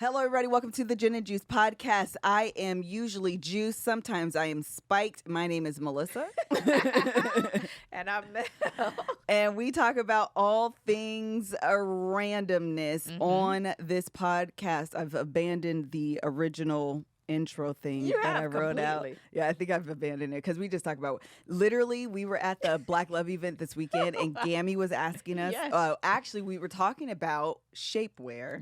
Hello, everybody. Welcome to the Gin and Juice podcast. I am usually Juice. Sometimes I am spiked. My name is Melissa. And I'm Mel. And we talk about all things randomness on this podcast. I've abandoned the original intro thing that I wrote out. Yeah, I think I've abandoned it because we just talk about, literally, we were at the Black Love event this weekend and Gammy was asking us, actually, we were talking about shapewear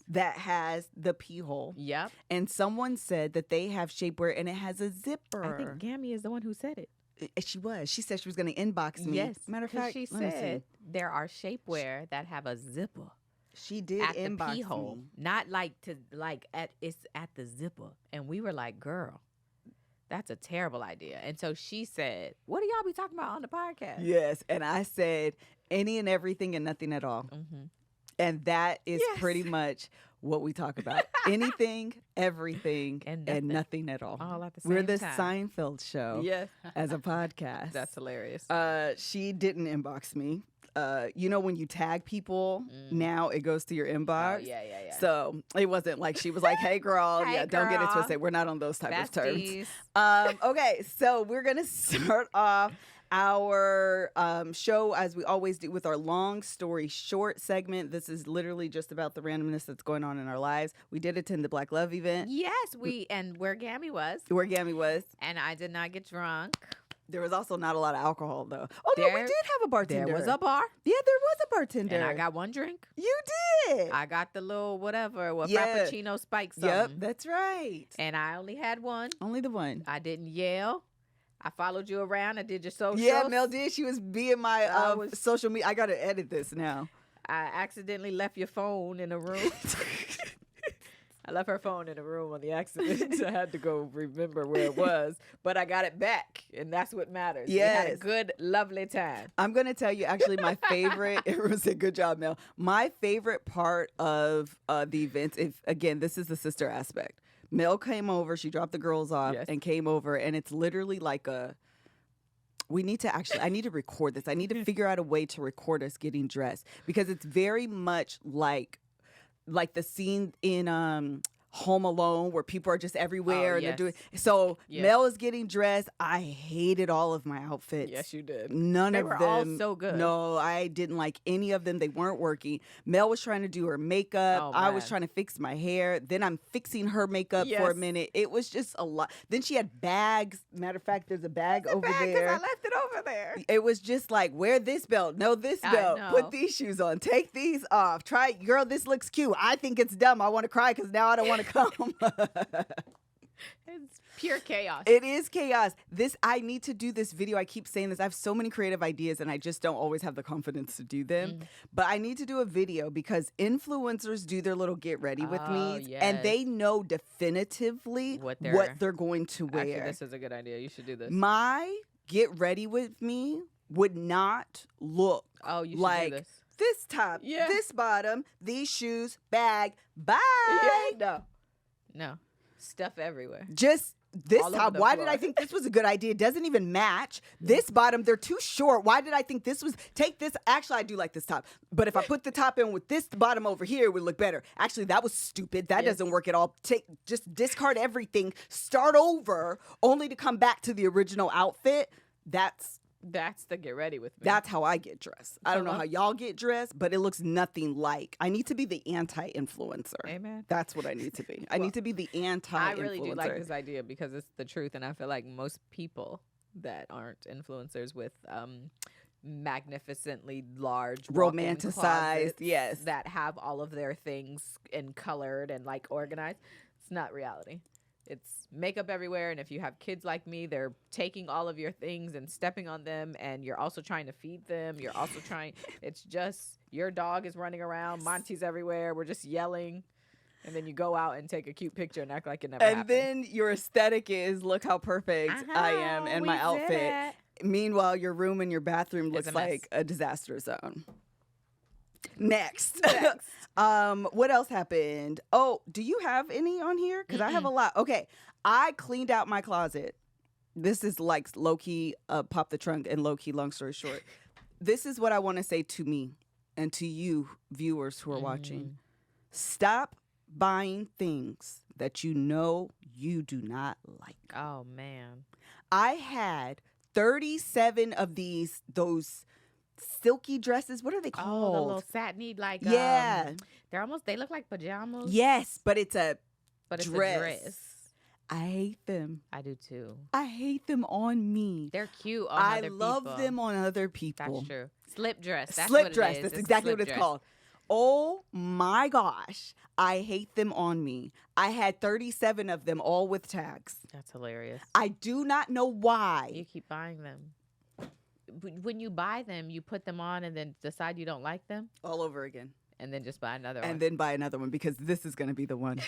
that has the pee hole. Yep. And someone said that they have shapewear and it has a zipper. I think Gammy is the one who said it. She was. She said she was going to inbox me. Yes. Matter of fact, she said there are shapewear that have a zipper. She did at inbox the pee hole, me. not it's at the zipper, and we were like, "Girl, that's a terrible idea." And so she said, "What do y'all be talking about on the podcast?" Yes, and I said any and everything and nothing at all, and that is pretty much what we talk about: anything, everything, and nothing at all. All at the same We're the time. Seinfeld show, as a podcast. That's hilarious. She didn't inbox me. You know when you tag people, now it goes to your inbox. Oh, yeah. So it wasn't like she was like, "Hey, girl, Hey, don't get it girl. twisted. We're not on those type of Besties. terms." Okay, so we're gonna start off our show as we always do with our long story short segment. This is literally just about the randomness that's going on in our lives. We did attend the Black Love event. Yes, and where Gammy was, and I did not get drunk. There was also not a lot of alcohol, though. Oh, no, we did have a bartender. There was a bar. Yeah, there was a bartender. And I got one drink. You did. I got the little Frappuccino spike something. Yep, that's right. And I only had one. Only the one. I didn't yell. I followed you around. I did your socials. Yeah, Mel did. She was being my social media. I got to edit this now. I accidentally left your phone in a room. I left her phone in a room on the accident. I had to go remember where it was, but I got it back, and that's what matters. Yes. We had a good, lovely time. I'm going to tell you, actually, my favorite, everyone said, good job, Mel. My favorite part of the events, again, this is the sister aspect. Mel came over, she dropped the girls off and came over, and it's literally like I need to record this. I need to figure out a way to record us getting dressed because it's very much like the scene in Home Alone where people are just everywhere and they're doing Mel is getting dressed. I hated all of my outfits. Yes, you did. They were them all so good. No, I didn't like any of them. They weren't working. Mel was trying to do her makeup. I was trying to fix my hair. Then I'm fixing her makeup for a minute. It was just a lot. Then she had bags. Matter of fact, there's a bag over there. I left it over there. It was just like, wear this belt. No, this belt. Put these shoes on. Take these off. Try, girl, this looks cute. I think it's dumb. I want to cry because now I don't want to come. It's pure chaos. It is chaos. I need to do this video. I keep saying this. I have so many creative ideas and I just don't always have the confidence to do them. But I need to do a video because influencers do their little get ready with me and they know definitively what they're going to wear. Actually, this is a good idea. You should do this. My get ready with me would not look like this top, this bottom, these shoes, bag, bye. No. Stuff everywhere. Just this all top. Why did I think this was a good idea? It doesn't even match. This bottom, they're too short. Why did I think this was? Take this. Actually, I do like this top. But if I put the top in with this bottom over here, it would look better. Actually, that was stupid. That doesn't work at all. Just discard everything. Start over, only to come back to the original outfit. That's the get ready with me. That's how I get dressed. I don't know how y'all get dressed, but it looks nothing like. I need to be the anti-influencer. Amen. That's what I need to be. I need to be the anti-influencer. I really do like this idea because it's the truth, and I feel like most people that aren't influencers with magnificently large romanticized closets that have all of their things and colored and like organized, it's not reality. It's makeup everywhere, and if you have kids like me, they're taking all of your things and stepping on them, and you're also trying to feed them. You're also trying. It's just your dog is running around. Monty's everywhere. We're just yelling. And then you go out and take a cute picture and act like it never happened. And then your aesthetic is, look how perfect I am in my outfit. Meanwhile, your room and your bathroom looks like a disaster zone. Next. What else happened? Oh, do you have any on here? Because I have a lot. Okay. I cleaned out my closet. This is like low-key pop the trunk and low-key long story short. This is what I want to say to me and to you viewers who are watching. Stop buying things that you know you do not like. Oh, man. I had 37 of those silky dresses. What are they called? Oh, the little satiny, like, yeah. they look like pajamas. Yes, but it's a But it's dress. a dress. I hate them. I do too. I hate them on me. They're cute on other people. I love them on other people. That's true. Slip dress. That's slip what dress. it is. That's It's exactly slip what it's dress. called. Oh my gosh. I hate them on me. I had 37 of them, all with tags. That's hilarious. I do not know why. You keep buying them. When you buy them, you put them on and then decide you don't like them. All over again. And then just buy another one. And then buy another one because this is going to be the one.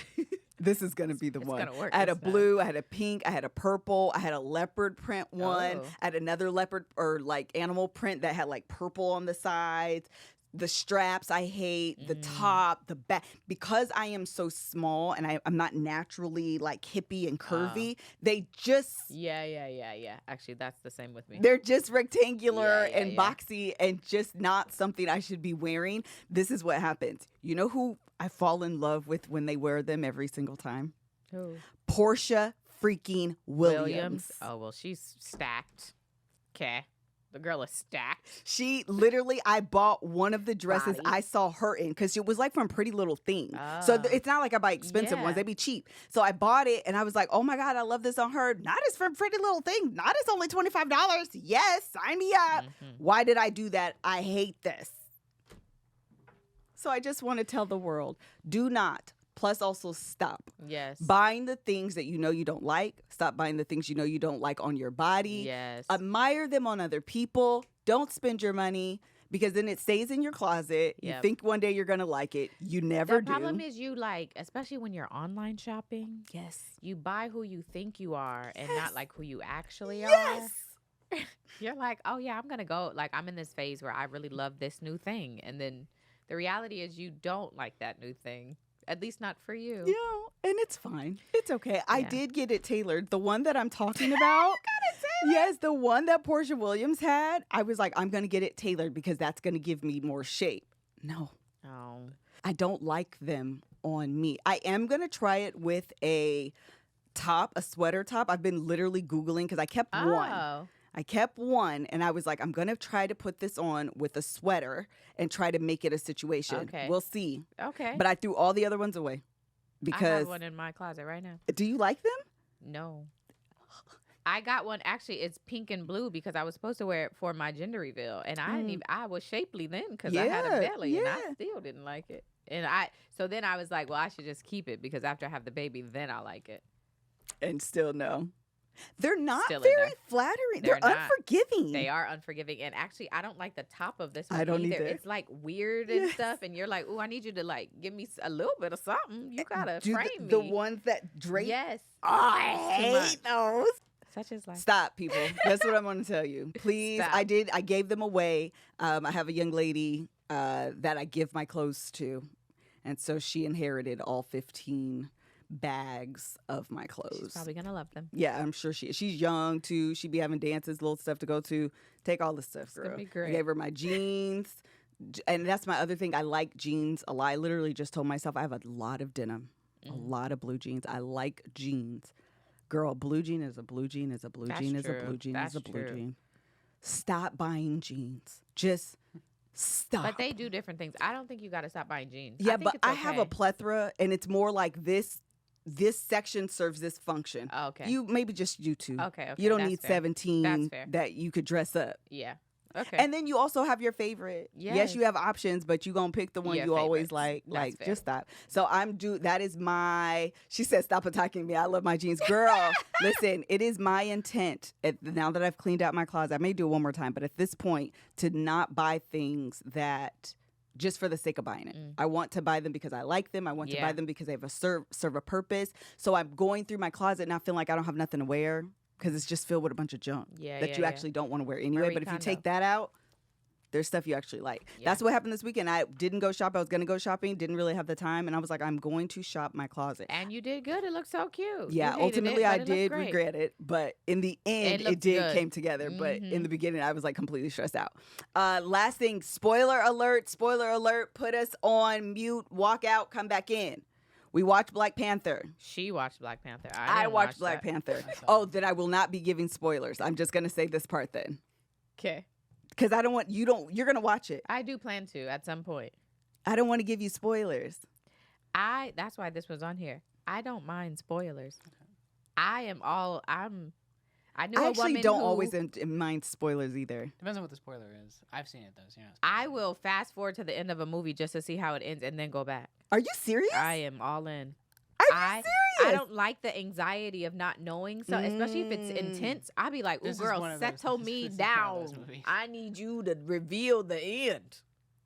This is going to be the one. Gonna work I had a this time. blue, I had a pink, I had a purple, I had a leopard print one, Oh. I had another leopard or like animal print that had like purple on the sides. The straps I hate, the top, the back. Because I am so small and I'm not naturally like hippie and curvy, they just... Yeah. Actually, that's the same with me. They're just rectangular Yeah, and yeah. boxy and just not something I should be wearing. This is what happens. You know who I fall in love with when they wear them every single time? Who? Portia freaking Williams. Oh, well, she's stacked. Okay. The girl is stacked. She literally, I bought one of the dresses Body. I saw her in because it was like from Pretty Little Thing. So it's not like I buy expensive Yeah. ones. They be cheap. So I bought it and I was like, oh my God, I love this on her. Not as from Pretty Little Thing. Not as only $25. Yes, sign me up. Why did I do that? I hate this. So I just want to tell the world, do not, plus also stop. Yes. Buying the things that you know you don't like. Stop buying the things you know you don't like on your body. Yes. Admire them on other people. Don't spend your money because then it stays in your closet. You Yep. think one day you're going to like it. You never The do. problem is you like, especially when you're online shopping, yes. you buy who you think you are and Yes. not like who you actually Yes. are. You're like, oh yeah, I'm going to go. Like I'm in this phase where I really love this new thing. And then the reality is you don't like that new thing. At least not for you. You know, and it's fine. It's okay. I Yeah. did get it tailored. The one that I'm talking about. Yes, the one that Portia Williams had. I was like, I'm going to get it tailored because that's going to give me more shape. No. Oh. I don't like them on me. I am going to try it with a top, a sweater top. I've been literally Googling because I kept one. Oh. I kept one and I was like, I'm going to try to put this on with a sweater and try to make it a situation. Okay. We'll see. Okay. But I threw all the other ones away I because have one in my closet right now. do you like them? No. I got one. Actually, it's pink and blue because I was supposed to wear it for my gender reveal, and I didn't even. I was shapely then because I had a Yeah, belly, and I yeah. still didn't like it. And so then I was like, well, I should just keep it because after I have the baby, then I'll like it. And still no. They're not Still in very there. flattering. They're They're not. unforgiving. They are unforgiving, and actually, I don't like the top of this one I don't either. either. It's like weird and Yes. stuff, and you're like, oh, I need you to like give me a little bit of something. You gotta Do frame the me. ones that drape. Yes. Oh, I Too hate much. those. Such as like. Stop, people. That's what I'm going to tell you. Please. Stop. I gave them away. I have a young lady that I give my clothes to. And so she inherited all 15 bags of my clothes. She's probably gonna love them. Yeah, I'm sure she's young too. She'd be having dances, little stuff to go to. Take all the stuff, girl. gonna be great. I gave her my jeans. And that's my other thing. I like jeans a lot. I literally just told myself I have a lot of denim, a lot of blue jeans. I like jeans. Girl, blue jean is a blue jean is a blue That's jean is a true. blue jean That's is a blue true. jean. Stop buying jeans. Just stop. But they do different things. I don't think you got to stop buying jeans. Yeah, think but it's I have a okay. plethora, and it's more like this section serves this function. Oh, okay. You maybe just you two. Okay, You don't that's need fair. 17 That's fair. that you could dress up. Yeah. Okay. And then you also have your favorite. Yes, Yes. you have options, but you gonna pick the one Your you always favorites. like. That's Like, fair. just stop. So that is my. She said, "Stop attacking me. I love my jeans, girl." Listen, it is my intent. Now that I've cleaned out my closet, I may do it one more time, but at this point, to not buy things that. Just for the sake of buying it. I want to buy them because I like them. I want to buy Yeah. them because they have serve a purpose. So I'm going through my closet and I feel like I don't have nothing to wear because it's just filled with a bunch of junk Yeah, that yeah, you yeah. actually don't want to wear anyway. Marie But if you Kondo. take that out, there's stuff you actually like. Yeah. That's what happened this weekend. I didn't go shop. I was going to go shopping. Didn't really have the time. And I was like, I'm going to shop my closet. And you did good. It looked so cute. Yeah, You hated ultimately it, but I it looked did great. regret it, but in the end, it looked did good. came together. But in Mhm. the beginning, I was like completely stressed out. Last thing, spoiler alert, put us on mute, walk out, come back in. We watched Black Panther. She watched Black Panther. I didn't watched watch Black that. Panther. Oh, then I will not be giving spoilers. I'm just going to say this part then. Okay. Because I don't want, you're going to watch it. I do plan to at some point. I don't want to give you spoilers. That's why this was on here. I don't mind spoilers. I knew I a actually woman don't who, always mind spoilers either. Depends on what the spoiler is. I've seen it though. So I will fast forward to the end of a movie just to see how it ends and then go back. Are you serious? I am all in. Are you I serious? don't like the anxiety of not knowing, so especially if it's intense. I'll be like, "Ooh, This is girl, one of those- settle me this is one of down. those movies. I need you to reveal the end,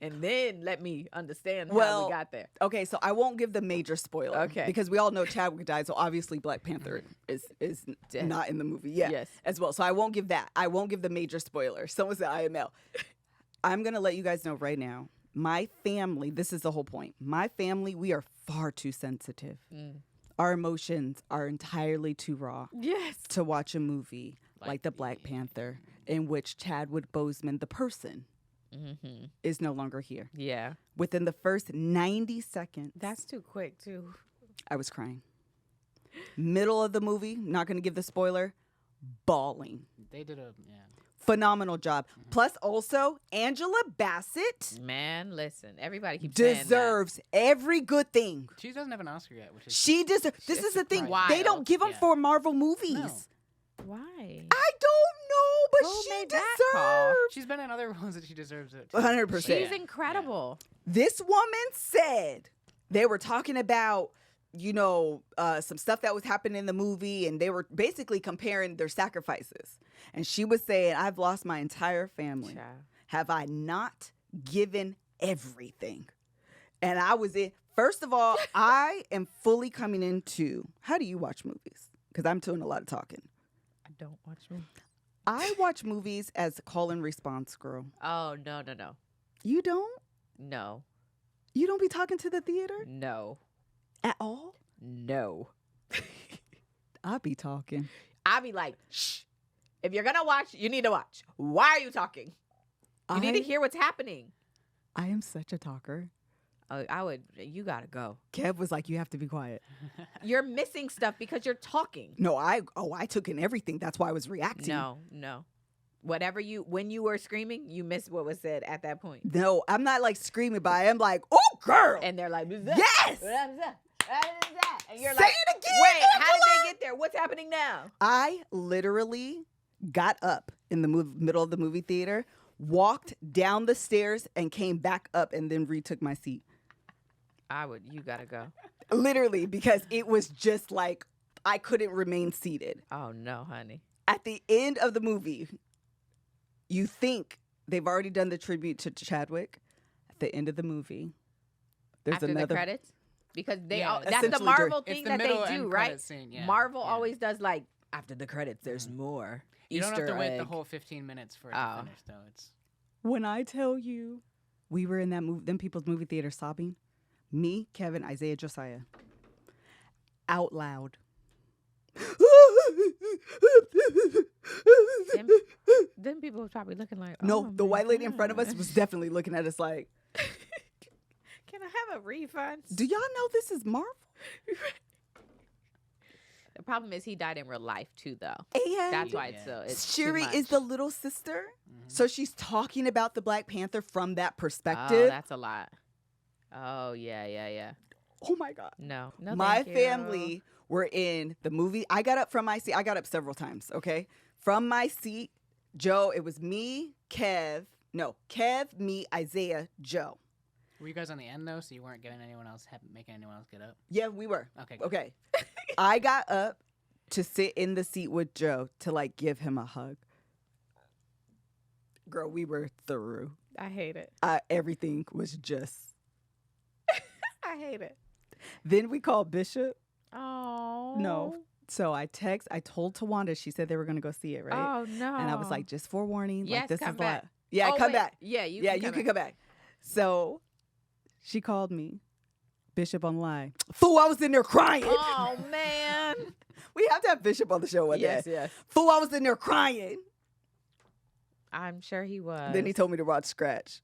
and then let me understand how Well, we got there." Okay, so I won't give the major spoiler. Okay. Because we all know Chadwick died, so obviously Black Panther is Dead. not in the movie. Yeah. Yes. As well. So I won't give that. I won't give the major spoiler. Someone said IML. I'm going to let you guys know right now. My family, this is the whole point. My family, we are far too sensitive. Our emotions are entirely too raw Yes. to watch a movie like the Black Panther in which Chadwick Boseman, the person, is no longer here. Yeah. Within the first 90 seconds, That's too quick too. I was crying. Middle of the movie, not going to give the spoiler, bawling. They did Phenomenal job. Plus, also, Angela Bassett Man, listen. Everybody keeps saying deserves every good thing. She doesn't have an Oscar yet, which is She deserves. This It's is the thing. surprising. They don't give them Yeah. for Marvel movies. No. that. Why? I don't know, but Who she made that call? deserves. she's been in other ones that she deserves it. too. 100%. She's incredible. This woman said they were talking about, some stuff that was happening in the movie, and they were basically comparing their sacrifices. And she was saying, I've lost my entire family. Child. Have I not given everything? And I was in. First of all, I am fully coming into, how do you watch movies? Because I'm doing a lot of talking. I don't watch movies. I watch movies as call and response girl. Oh, no. You don't? No. You don't be talking to the theater No. at all? No. I be talking. I'll be like, shh. If you're going to watch, you need to watch. Why are you talking? You need to hear what's happening. I am such a talker. You got to go. Kev was like, you have to be quiet. You're missing stuff because you're talking. No, I took in everything. That's why I was reacting. No. When you were screaming, you missed what was said at that point. No, I'm not like screaming, but I am like, oh, girl. And they're like, Yes! And you're Say like, it again, wait, how did Angela! they get there? What's happening now? I literally got up in the middle of the movie theater, walked down the stairs, and came back up and then retook my seat. You gotta go. Literally, because it was just like I couldn't remain seated. Oh no, honey. At the end of the movie, you think they've already done the tribute to Chadwick. At the end of the movie, there's After another the credits? Because Yeah, that's the essentially Marvel It's thing the that middle they do, end right? credit scene, yeah. Marvel Yeah. always does like after the credits, there's more. You don't have Easter to wait the egg. whole 15 minutes for it Oh. to finish, though. It's When I tell you, we were in that them people's movie theater sobbing. Me, Kevin, Isaiah, Josiah, out loud. Then people were probably looking like, No, oh, the my white lady in front of us God. was definitely looking at us like, Can I have a refund? do y'all know this is Marvel? The problem is he died in real life too, though. And That's why it's too Shuri is much. the little sister. So she's talking about the Black Panther from that Oh, perspective. that's a lot. Oh yeah. Oh my God. No, My thank you. family were in the movie. I got up from my seat. I got up several times, okay? From my seat, Joe, it was me, Kev, me, Isaiah, Joe. Were you guys on the end though, so you weren't making anyone else get up? Yeah, we were. Okay. Good. Okay. I got up to sit in the seat with Joe to like give him a hug. Girl, we were through. I hate it. Everything was just. I hate it. Then we called Bishop. Oh No. So I told Tawanda, she said they were going to go see it, right? Oh no. And I was like, just forewarning. Yes, like, this come is back. Yeah, Oh, come wait. back. Yeah, you. Yeah, can you come can back. come back. So she called me, Bishop on live. Fool, I was in there crying. Oh man. We have to have Bishop on the show one day. Yes. Fool, I was in there crying. I'm sure he was. Then he told me to watch Scratch.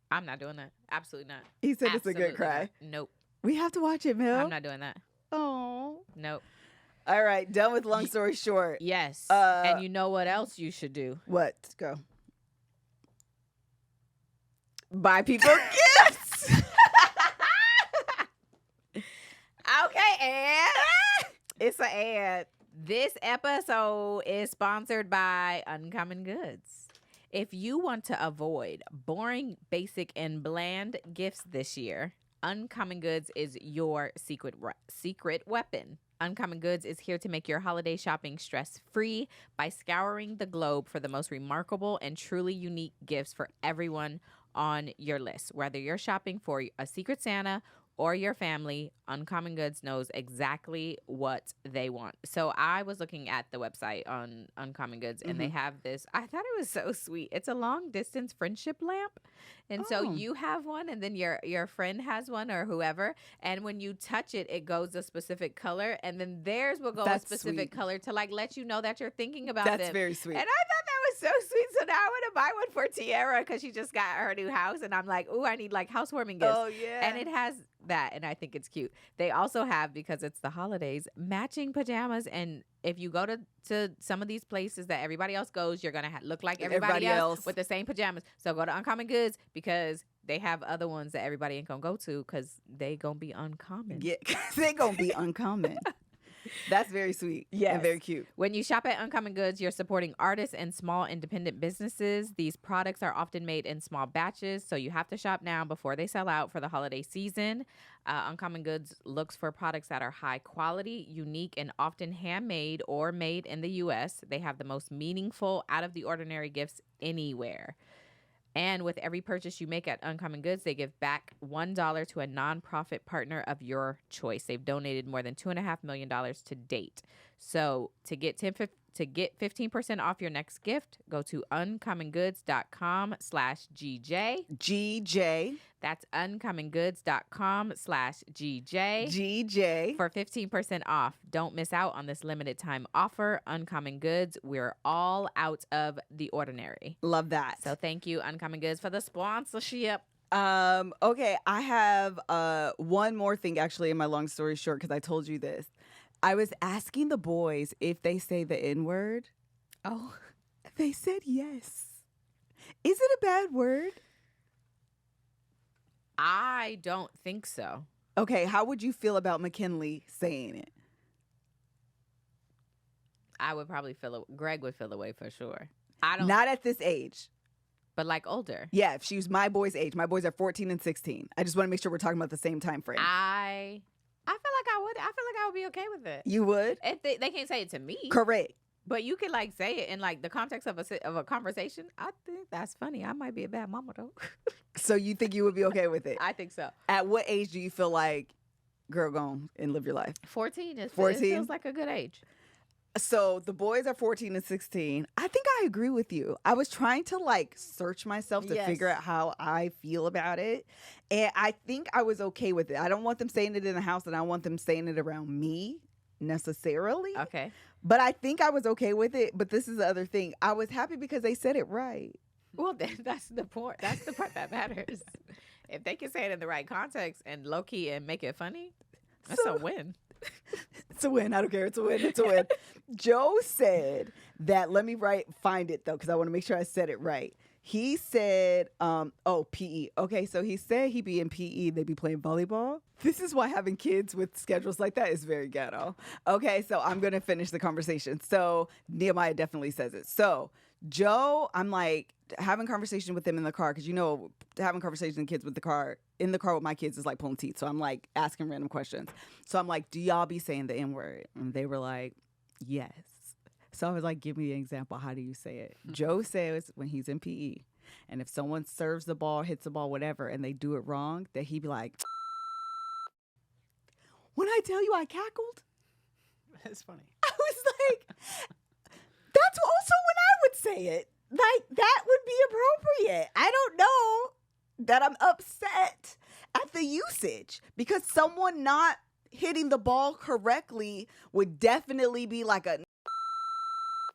I'm not doing that. Absolutely not. He said it's a Absolutely good cry. not. Nope. We have to watch it, Mel. I'm not doing that. Oh. Nope. All right, done with long story short. Yes. And you know what else you should do? What? Go. Buy people gifts. Okay, and it's an ad. This episode is sponsored by Uncommon Goods. If you want to avoid boring, basic, and bland gifts this year, Uncommon Goods is your secret weapon. Uncommon Goods is here to make your holiday shopping stress-free by scouring the globe for the most remarkable and truly unique gifts for everyone on your list. Whether you're shopping for a Secret Santa or your family, Uncommon Goods knows exactly what they want. So I was looking at the website on Uncommon Goods, and they have this. I thought it was so sweet. It's a long distance friendship lamp, and so you have one, and then your friend has one, or whoever. And when you touch it, it goes a specific color, and then theirs will go a specific color to like let you know that you're thinking about them. That's very sweet. And I thought that was so sweet. So now I want to buy one for Tiara because she just got her new house, and I'm like, ooh, I need like housewarming gifts. Oh yeah, and it has that, and I think it's cute. They also have, because it's the holidays, matching pajamas, and if you go to some of these places that everybody else goes, you're gonna look like everybody else with the same pajamas. So go to Uncommon Goods because they have other ones that everybody ain't gonna go to because they gonna be uncommon. Yeah, they gonna be uncommon. That's very sweet. Yes. And very cute. When you shop at Uncommon Goods, you're supporting artists and small independent businesses. These products are often made in small batches, so you have to shop now before they sell out for the holiday season. Uncommon Goods looks for products that are high quality, unique, and often handmade or made in the U.S. They have the most meaningful, out-of-the-ordinary gifts anywhere. And with every purchase you make at Uncommon Goods, they give back $1 to a nonprofit partner of your choice. They've donated more than $2.5 million to date. So to get 15% off your next gift, go to uncommongoods.com/GJ. GJ. That's uncommongoods.com/GJ. GJ. For 15% off. Don't miss out on this limited time offer. Uncommon Goods, we're all out of the ordinary. Love that. So thank you, Uncommon Goods, for the sponsorship. Okay, I have one more thing actually in my long story short because I told you this. I was asking the boys if they say the N-word. Oh. They said yes. Is it a bad word? I don't think so. Okay, how would you feel about McKinley saying it? I would probably Greg would feel away for sure. I don't. Not at this age. But like older. Yeah, if she was my boy's age. My boys are 14 and 16. I just want to make sure we're talking about the same time frame. I feel like I would. I feel like I would be okay with it. You would? If they can't say it to me. Correct. But you could like say it in like the context of a conversation. I think that's funny. I might be a bad mama though. So you think you would be okay with it? I think so. At what age do you feel like, girl, go on and live your life? 14 is 14? It feels like a good age. So the boys are 14 and 16. I think I agree with you. I was trying to like search myself to figure out how I feel about it. And I think I was okay with it. I don't want them saying it in the house and I don't want them saying it around me necessarily. Okay. But I think I was okay with it. But this is the other thing. I was happy because they said it right. Well, that's the point. That's the part that matters. If they can say it in the right context and low key and make it funny, that's a win. It's a win. I don't care. It's a win. It's a win. Joe said that, let me find it though, because I want to make sure I said it right. He said, PE. Okay, so he said he'd be in PE. They'd be playing volleyball. This is why having kids with schedules like that is very ghetto. Okay, so I'm going to finish the conversation. So Nehemiah definitely says it. So Joe, I'm like having conversation with him in the car because, you know, having conversation with kids in the car with my kids is like pulling teeth. So I'm like asking random questions. So I'm like, do y'all be saying the N-word? And they were like, yes. So I was like, give me an example. How do you say it? Joe says when he's in PE, and if someone serves the ball, hits the ball, whatever, and they do it wrong, that he'd be like, when I tell you I cackled? That's funny. I was like, that's also when I would say it. Like, that would be appropriate. I don't know that I'm upset at the usage because someone not hitting the ball correctly would definitely be like a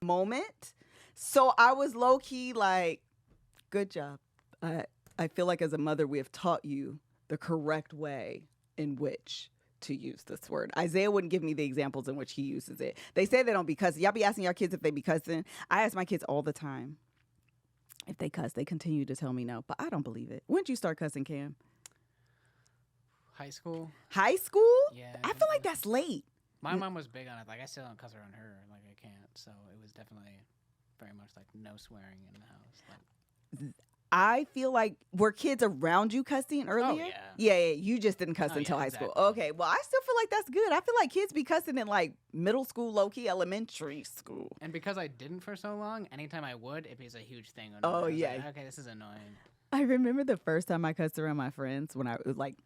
moment. So I was low key like, good job. I feel like as a mother, we have taught you the correct way in which to use this word. Isaiah wouldn't give me the examples in which he uses it. They say they don't be cussing. Y'all be asking your kids if they be cussing. I ask my kids all the time if they cuss. They continue to tell me no, but I don't believe it. When did you start cussing, Cam? High school. High school? Yeah. I feel like that's late. My mom was big on it. Like, I still don't cuss around her. Like, I can't. So it was definitely very much like no swearing in the house. Like, I feel like were kids around you cussing earlier? Yeah, you just didn't cuss until high school. Okay, well, I still feel like that's good. I feel like kids be cussing in like middle school, low-key elementary school. And because I didn't for so long, anytime I would, it was a huge thing. Oh, yeah. Like, okay, this is annoying. I remember the first time I cussed around my friends when I was like,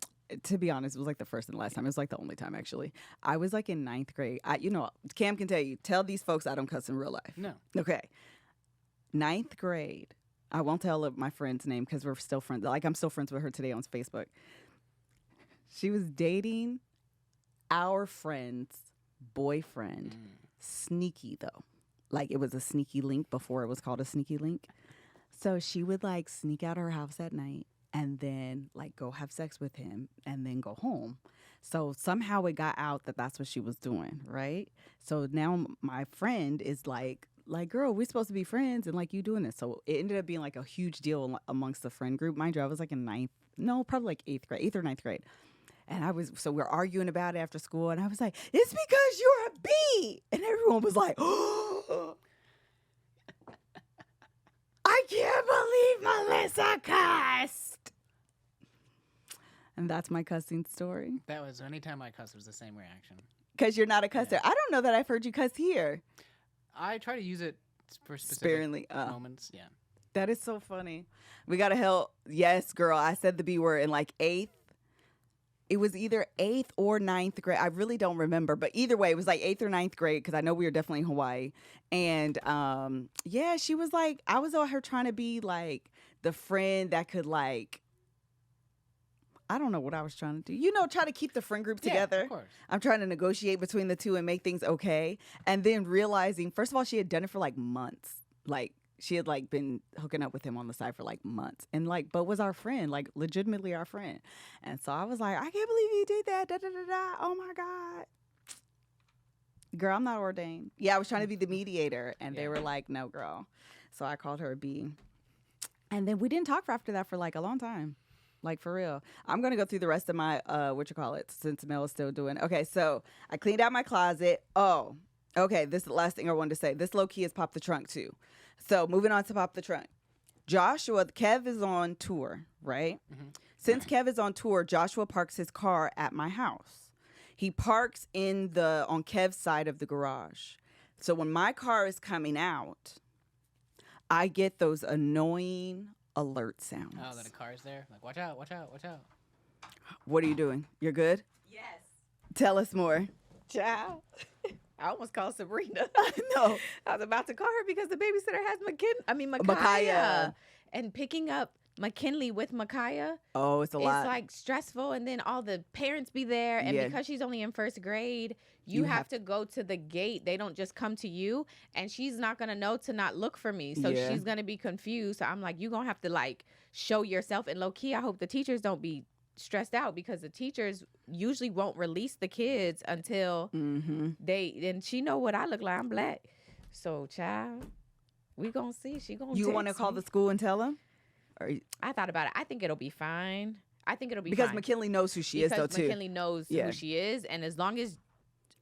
to be honest, it was like the first and last time. It was like the only time, actually. I was like in 9th grade. Cam can tell these folks I don't cuss in real life. No. Okay. 9th grade. I won't tell my friend's name because we're still friends. Like, I'm still friends with her today on Facebook. She was dating our friend's boyfriend. Sneaky, though. Like, it was a sneaky link before it was called a sneaky link. So she would, like, sneak out of her house at night and then, like, go have sex with him and then go home. So somehow it got out that that's what she was doing, right? So now my friend is like, girl, we're supposed to be friends and like you doing this. So it ended up being like a huge deal amongst the friend group. Mind you, I was like in probably like 8th or 9th grade. And so we're arguing about it after school. And I was like, it's because you're a bee. And everyone was like, oh, I can't believe Melissa cussed. And that's my cussing story. That was anytime I cussed, it was the same reaction. Because you're not a cusser. Yeah. I don't know that I've heard you cuss here. I try to use it for specific moments. Yeah. That is so funny. We got to help. Yes, girl. I said the B word in like 8th. It was either 8th or 9th grade. I really don't remember. But either way, it was like 8th or 9th grade because I know we were definitely in Hawaii. And yeah, she was like, I was out here trying to be like the friend that could like, I don't know what I was trying to do. Try to keep the friend group together. Yeah, of course. I'm trying to negotiate between the two and make things okay. And then realizing, first of all, she had done it for like months. Like, she had like been hooking up with him on the side for like months. And like, but was our friend, like legitimately our friend. And so I was like, I can't believe you did that. Da, da, da, da. Oh my God. Girl, I'm not ordained. Yeah, I was trying to be the mediator. And they were like, no, girl. So I called her a B. And then we didn't talk after that for like a long time. Like, for real. I'm going to go through the rest of my, since Mel is still doing it. Okay, so I cleaned out my closet. Oh, okay, this is the last thing I wanted to say. This low-key is Pop the Trunk, too. So, moving on to Pop the Trunk. Kev is on tour, right? Mm-hmm. Since Kev is on tour, Joshua parks his car at my house. He parks on Kev's side of the garage. So, when my car is coming out, I get those annoying alert sounds. Oh, that a car's there? Like, watch out, watch out, watch out. What are you doing? You're good? Yes. Tell us more. Child. I almost called Sabrina. No. I was about to call her because the babysitter has Micaiah. And picking up McKinley with Micaiah. Oh, it's a lot. It's like stressful, and then all the parents be there, and because she's only in 1st grade, you have to go to the gate. They don't just come to you, and she's not gonna know to not look for me, so she's gonna be confused. So I'm like, you gonna have to like show yourself. And low key, I hope the teachers don't be stressed out because the teachers usually won't release the kids until and she know what I look like. I'm black, so child, we gonna see. She gonna. You want to call the school and tell them? I thought about it. I think it'll be fine. Because McKinley knows who she is, though, too. McKinley knows who she is, and as long as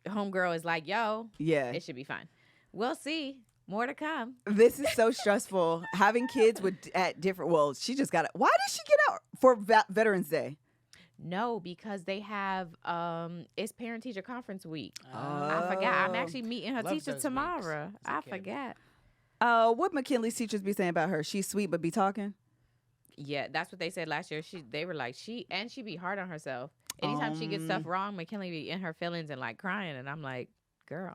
homegirl is like, yo, it should be fine. We'll see. More to come. This is so stressful. Having kids at different. Well, she just got it. Why did she get out for Veterans Day? No, because they have it's parent teacher conference week. I forgot. I'm actually meeting her teacher tomorrow. I forgot. What McKinley's teachers be saying about her? She's sweet but be talking. Yeah, that's what they said last year. They were like she be hard on herself. Anytime she gets stuff wrong, McKinley be in her feelings and like crying, and I'm like, girl,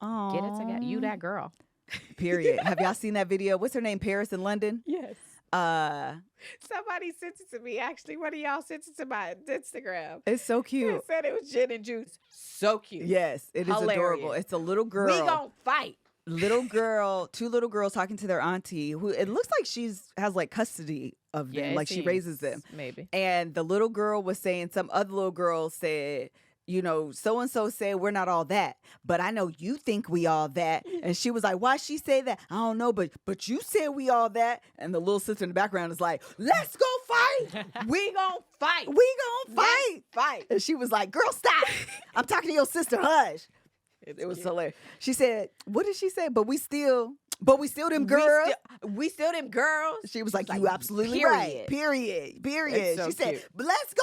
get it together. You that girl. Period. Have y'all seen that video? What's her name? Paris in London? Yes. Somebody sent it to me. Actually, one of y'all sent it to my Instagram. It's so cute. They said it was gin and juice. So cute. Yes, it is adorable. It's a little girl. We gonna fight. two little girls talking to their auntie, who it looks like has like custody of them, like she raises them. Maybe. And the little girl was saying, some other little girl said, you know, so and so said we're not all that, but I know you think we all that. And she was like, why she say that? I don't know, but you said we all that. And the little sister in the background is like, let's go fight. We gonna fight. We gonna fight. Fight. And she was like, girl, stop. I'm talking to your sister. Hush. It was hilarious. She said, what did she say? But we still them girls. We still them girls. She was like, you absolutely right. Period. So she said, but let's go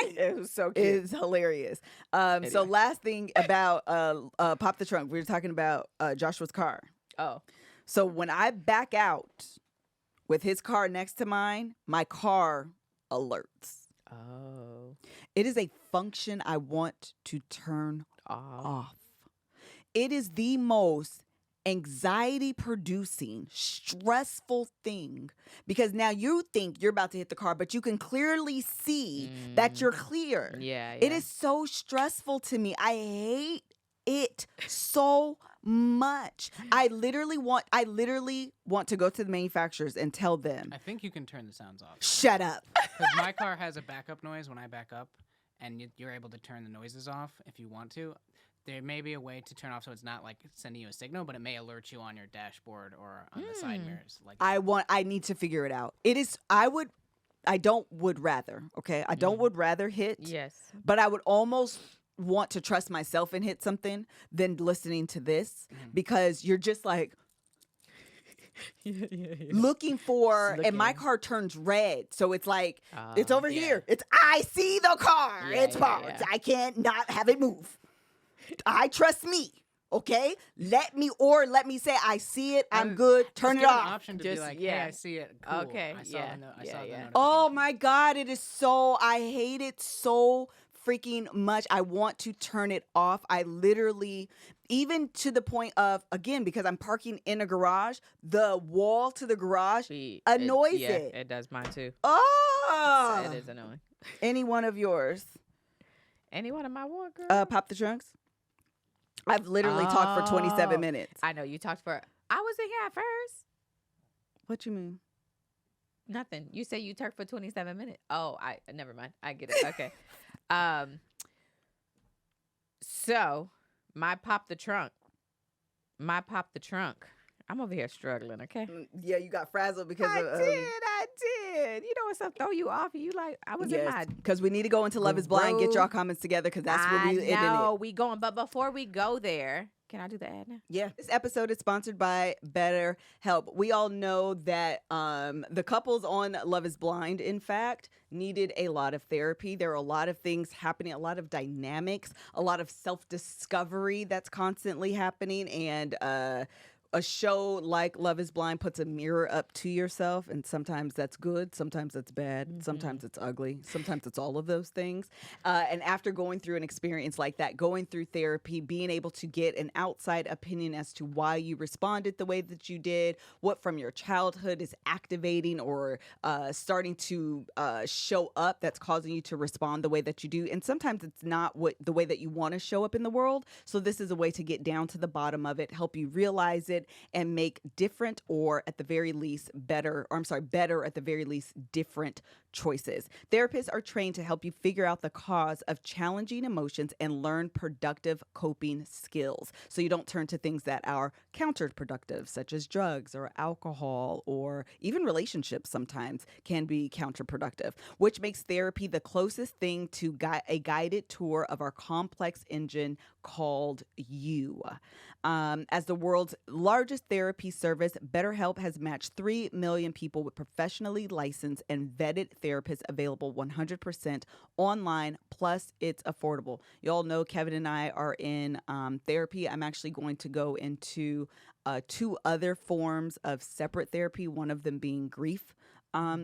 fight. It was so cute. It's hilarious. So last thing about Pop the Trunk, we were talking about Joshua's car. Oh. So when I back out with his car next to mine, my car alerts. Oh. It is a function I want to turn off. It is the most anxiety producing, stressful thing, because now you think you're about to hit the car, but you can clearly see that you're clear. Yeah. It is so stressful to me. I hate it so much. I literally want to go to the manufacturers and tell them. I think you can turn the sounds off. Shut up. Because my car has a backup noise when I back up, and you're able to turn the noises off if you want to. There may be a way to turn off so it's not like sending you a signal, but it may alert you on your dashboard or on the side mirrors. Like I need to figure it out. I don't would rather hit. Yes. But I would almost want to trust myself and hit something than listening to this, because you're just like looking for, and my car turns red, so it's like it's over here. It's I see the car. It's parked. I can't not have it move. I trust me. Okay, let me say I see it. I'm good. Turn it off. An option to be like, hey, I see it. Cool. Okay. I saw the notification. Oh my God, it is so. I hate it so freaking much. I want to turn it off. I literally, even to the point of, again, because I'm parking in a garage, the wall to the garage annoys it. It does mine too. Oh, it is annoying. Any one of yours? Any one of my what, girl? Pop the Trunks. I've literally talked for 27 minutes. I know you talked for. I was in here at first. What you mean? Nothing. You say you talked for 27 minutes. Oh, never mind. I get it. Okay. So my pop the trunk. I'm over here struggling. Okay. Yeah, you got frazzled because I did. You know what's up? Throw you off. You like I was in my. Because we need to go into Love Is Blind. Get y'all comments together, because that's where we ended it. No, we going. But before we go there, can I do the ad now? Yeah. This episode is sponsored by BetterHelp. We all know that the couples on Love Is Blind, in fact, needed a lot of therapy. There are a lot of things happening, a lot of dynamics, a lot of self-discovery that's constantly happening, and a show like Love Is Blind puts a mirror up to yourself, and sometimes that's good, sometimes that's bad, sometimes it's ugly, sometimes it's all of those things. And after going through an experience like that, going through therapy, being able to get an outside opinion as to why you responded the way that you did, what from your childhood is activating or starting to show up that's causing you to respond the way that you do. And sometimes it's not the way that you want to show up in the world. So this is a way to get down to the bottom of it, help you realize it, and make different, or at the very least better at the very least different choices. Therapists are trained to help you figure out the cause of challenging emotions and learn productive coping skills, so you don't turn to things that are counterproductive, such as drugs or alcohol, or even relationships sometimes can be counterproductive, which makes therapy the closest thing to a guided tour of our complex engine called you. As the world's largest therapy service, BetterHelp has matched 3 million people with professionally licensed and vetted therapists available 100% online, plus it's affordable. You all know Kevin and I are in therapy. I'm actually going to go into 2 other forms of separate therapy, one of them being grief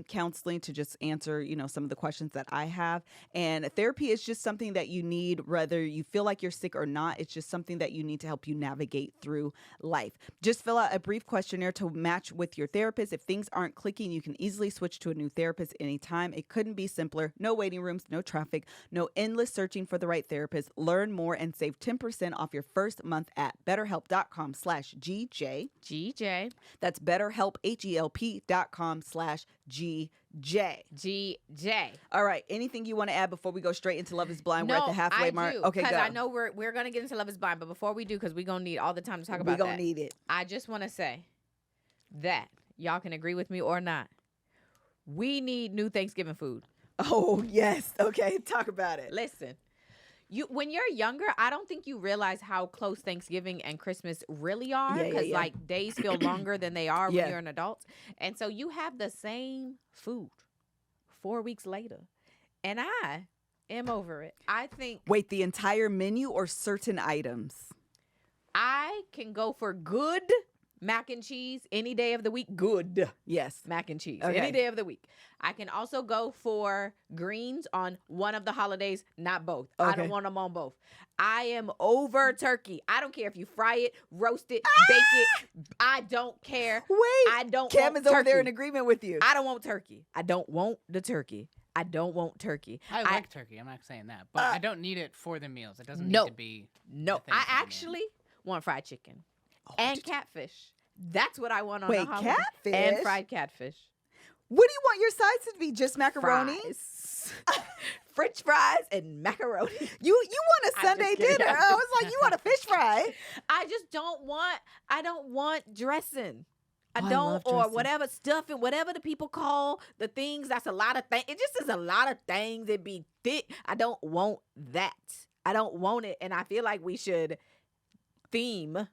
counseling to just answer, some of the questions that I have. And therapy is just something that you need, whether you feel like you're sick or not. It's just something that you need to help you navigate through life. Just fill out a brief questionnaire to match with your therapist. If things aren't clicking, you can easily switch to a new therapist anytime. It couldn't be simpler. No waiting rooms, no traffic, no endless searching for the right therapist. Learn more and save 10% off your first month at BetterHelp.com/GJ. GJ. That's BetterHelp, HELP.com/GJ. GJ. All right. Anything you want to add before we go straight into Love is Blind? No, We're at the halfway mark. Okay, because go. I know we're gonna get into Love is Blind, but before we do, because we're gonna need all the time to talk about that. We're gonna need it. I just want to say that y'all can agree with me or not. We need new Thanksgiving food. Oh yes. Okay, talk about it. Listen. When you're younger, I don't think you realize how close Thanksgiving and Christmas really are, because like days feel longer than they are when you're an adult. And so you have the same food 4 weeks later. And I am over it. I think... Wait, the entire menu or certain items? I can go for good mac and cheese any day of the week. Good. Yes. Mac and cheese. Okay. Any day of the week. I can also go for greens on one of the holidays, not both. Okay. I don't want them on both. I am over turkey. I don't care if you fry it, roast it, bake it. I don't care. Wait. I don't Cam want is over turkey. there in agreement with you. I don't want turkey. I don't want the turkey. I don't want turkey. I like turkey. I'm not saying that. But I don't need it for the meals. It doesn't need to be... No. I actually want fried chicken. And catfish. That's what I want on the holiday. Catfish? And fried catfish. What do you want your sides to be? Just macaroni? Fries. French fries and macaroni. You want a Sunday dinner. I was like, you want a fish fry. I don't want dressing. I love don't, or dressing. whatever stuffing, whatever the people call the things. That's a lot of things. It just is a lot of things. It be thick. I don't want that. I don't want it. And I feel like we should theme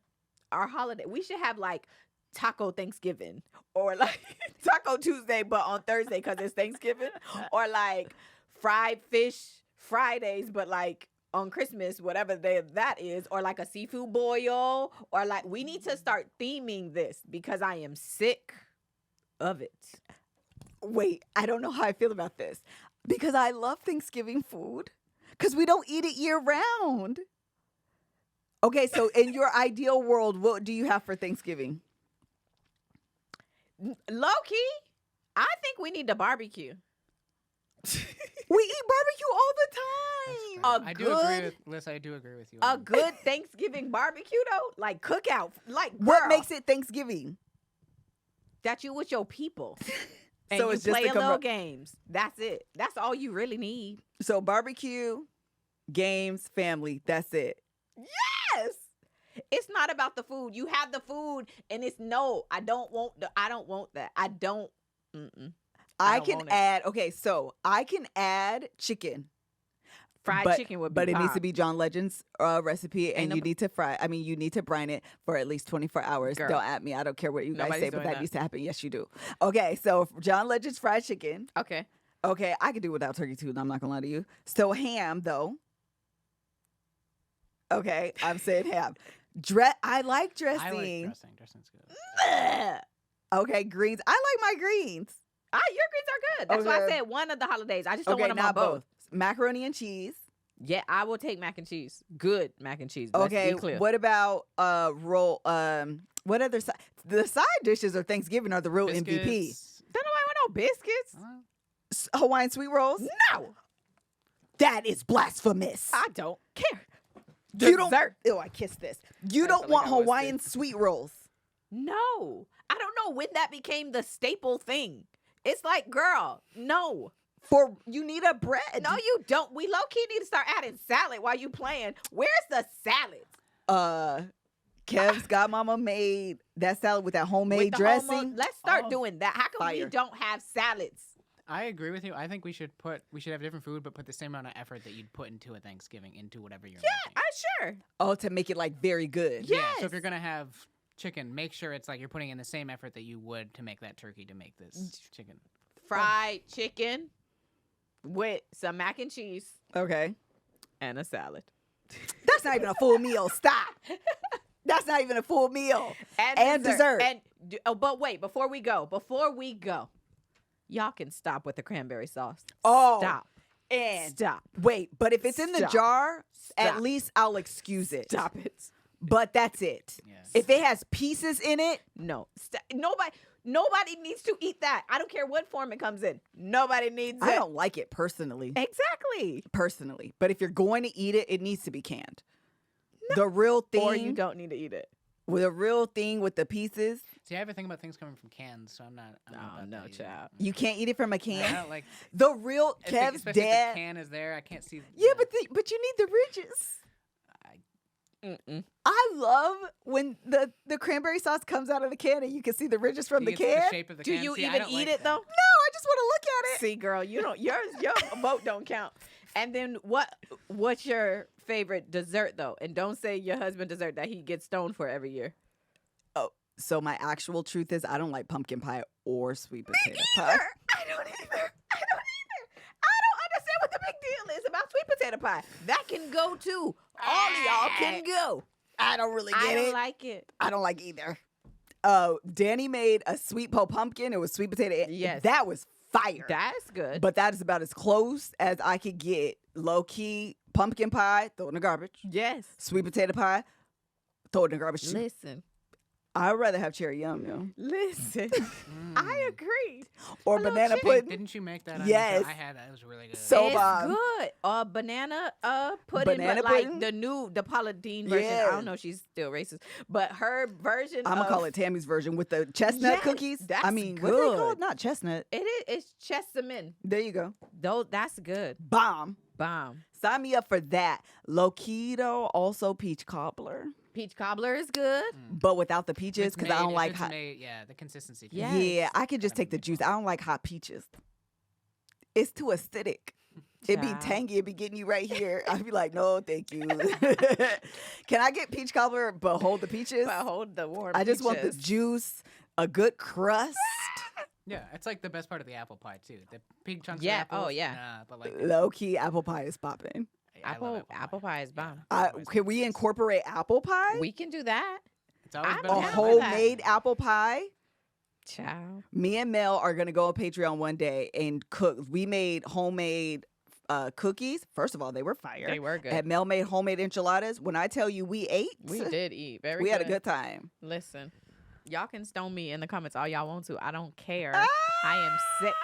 our holiday. We should have like Taco Thanksgiving, or like Taco Tuesday, but on Thursday because it's Thanksgiving, or like fried fish Fridays, but like on Christmas, whatever day that is, or like a seafood boil, or like we need to start theming this because I am sick of it. Wait, I don't know how I feel about this because I love Thanksgiving food because we don't eat it year round. Okay, so in your ideal world, what do you have for Thanksgiving? Low key, I think we need to barbecue. We eat barbecue all the time. I do agree with Liz. I do agree with you. A good Thanksgiving barbecue though, like cookout, like What girl, makes it Thanksgiving? that you with your people. And So you it's just play a a little games. That's it. That's all you really need. So barbecue, games, family. That's it. Yes. It's not about the food. You have the food, and it's no. I don't want that. I don't. I don't can want it. add. Okay, so I can add chicken. Fried chicken would be But it needs to bomb. be John Legend's recipe, and Ain't you need to you need to brine it for at least 24 hours. Girl. Don't at me. I don't care what you guys Nobody's say, but doing that that. needs to happen. Yes, you do. Okay, so John Legend's fried chicken. Okay. Okay, I can do without turkey too. I'm not gonna lie to you. So ham though. Okay, I'm saying ham. I like dressing. I like dressing. Dressing's good. Okay, greens. I like my greens. Your greens are good. That's why I Okay. said one of the holidays. I just don't Okay, want them on not both. Macaroni and cheese. Yeah, I will take mac and cheese. Good mac and cheese. Let's Okay, be clear. what about roll? What other the side dishes of Thanksgiving are the real MVP. Biscuits. Don't nobody want no biscuits. Hawaiian sweet rolls. No, That is blasphemous. I don't care. You don't. Dessert. Ew, I kissed this. You I don't felt want like I was Hawaiian sweet rolls. No, I don't know when that became the staple thing. It's like, girl, no. You need a bread. No, you don't. We low key need to start adding salad while you playing. Where's the salad? Kev's godmama made that salad with that homemade With the dressing. Let's start Oh. doing that. How come we Fire. don't have salads? I agree with you. I think we should have different food, but put the same amount of effort that you'd put into a Thanksgiving into whatever you're making. Sure. Oh, to make it like very good. Yeah. Yeah. So Yes. if you're gonna have chicken, make sure it's like you're putting in the same effort that you would to make that turkey to make this chicken. Fried chicken with some mac and cheese Okay. and a salad. That's not even a full meal. Stop. That's not even a full meal. And dessert. And but wait, before we go, y'all can stop with the cranberry sauce. Oh, Stop. And Stop. wait, but if it's in the Stop. jar, at Stop. least I'll excuse it. Stop it. But that's it. Yes. If it has pieces in it, No. Nobody needs to eat that. I don't care what form it comes in. Nobody needs I it. don't like it personally. Exactly. Personally. But if you're going to eat it, it needs to be canned. The real thing. Or you don't need to eat it. With a real thing with the pieces. See, I have a thing about things coming from cans, so I'm not about that either. child. You can't eat it from a I can. don't like. The real Kev's Especially if dad. the can is there, I can't see. Yeah, but you need the ridges. Mm-mm. I love when the cranberry sauce comes out of the can and you can see the ridges from the can. The shape of the Do can. you See, I even don't eat like it that. though? No, I just want to look at it. See, girl, you don't. Your vote don't count. And then what's your favorite dessert though? And don't say your husband dessert that he gets stoned for every year. Oh, so my actual truth is I don't like pumpkin pie or sweet potato I pie. don't either. I don't understand what the big deal is about sweet potato pie. That can go too. All of y'all can go. I don't really I get don't it. like it. I don't like either. Danny made a sweet pumpkin. It was sweet potato. Yes. That was fire. That's good. But that is about as close as I could get. Low key pumpkin pie, throw it in the garbage. yes. Sweet potato pie, throw it in the garbage. too. Listen. I'd rather have cherry yum yum Listen. I agree. or Hello, banana Chick. pudding. Didn't you make that? Yes. I had that. It was really good. So it's bomb. good. Banana pudding, Banana but like pudding? the Paula Deen version. Yeah. I don't know if she's still racist, but her version. I'm gonna call it Tammy's version with the chestnut Yes, cookies. that's I mean, what are they good. called? Not chestnut. It is. It's jessamine. There you go. Though that's good. Bomb. Bomb. Sign me up for that. Loquito, also peach cobbler, Peach cobbler is good. but without the peaches It's because I don't made- like it's hot. made- yeah, the consistency. Yeah. Yeah, I could just Gotta take the make juice. it I don't like hot peaches. It's too acidic. It'd be Child. tangy. It'd be getting you right here. I'd be like, no, thank you. Can I get peach cobbler but hold the peaches? But hold the warm. I just want the peaches. juice, a good crust. Yeah, it's like the best part of the apple pie too. The big chunks. Yeah, Of apples, oh, yeah. but like Low key, apple pie is popping. I love Apple pie is bomb. Can we incorporate apple pie? We can do that. It's always I'm been A down my for favorite. that. homemade apple pie. Ciao. Me and Mel are gonna go on Patreon one day and cook. We made homemade cookies. First of all, they were fire. They were good. And Mel made homemade enchiladas. When I tell you we ate, We did eat very. we had a good time. Listen, y'all can stone me in the comments all y'all want to. I don't care. I am sick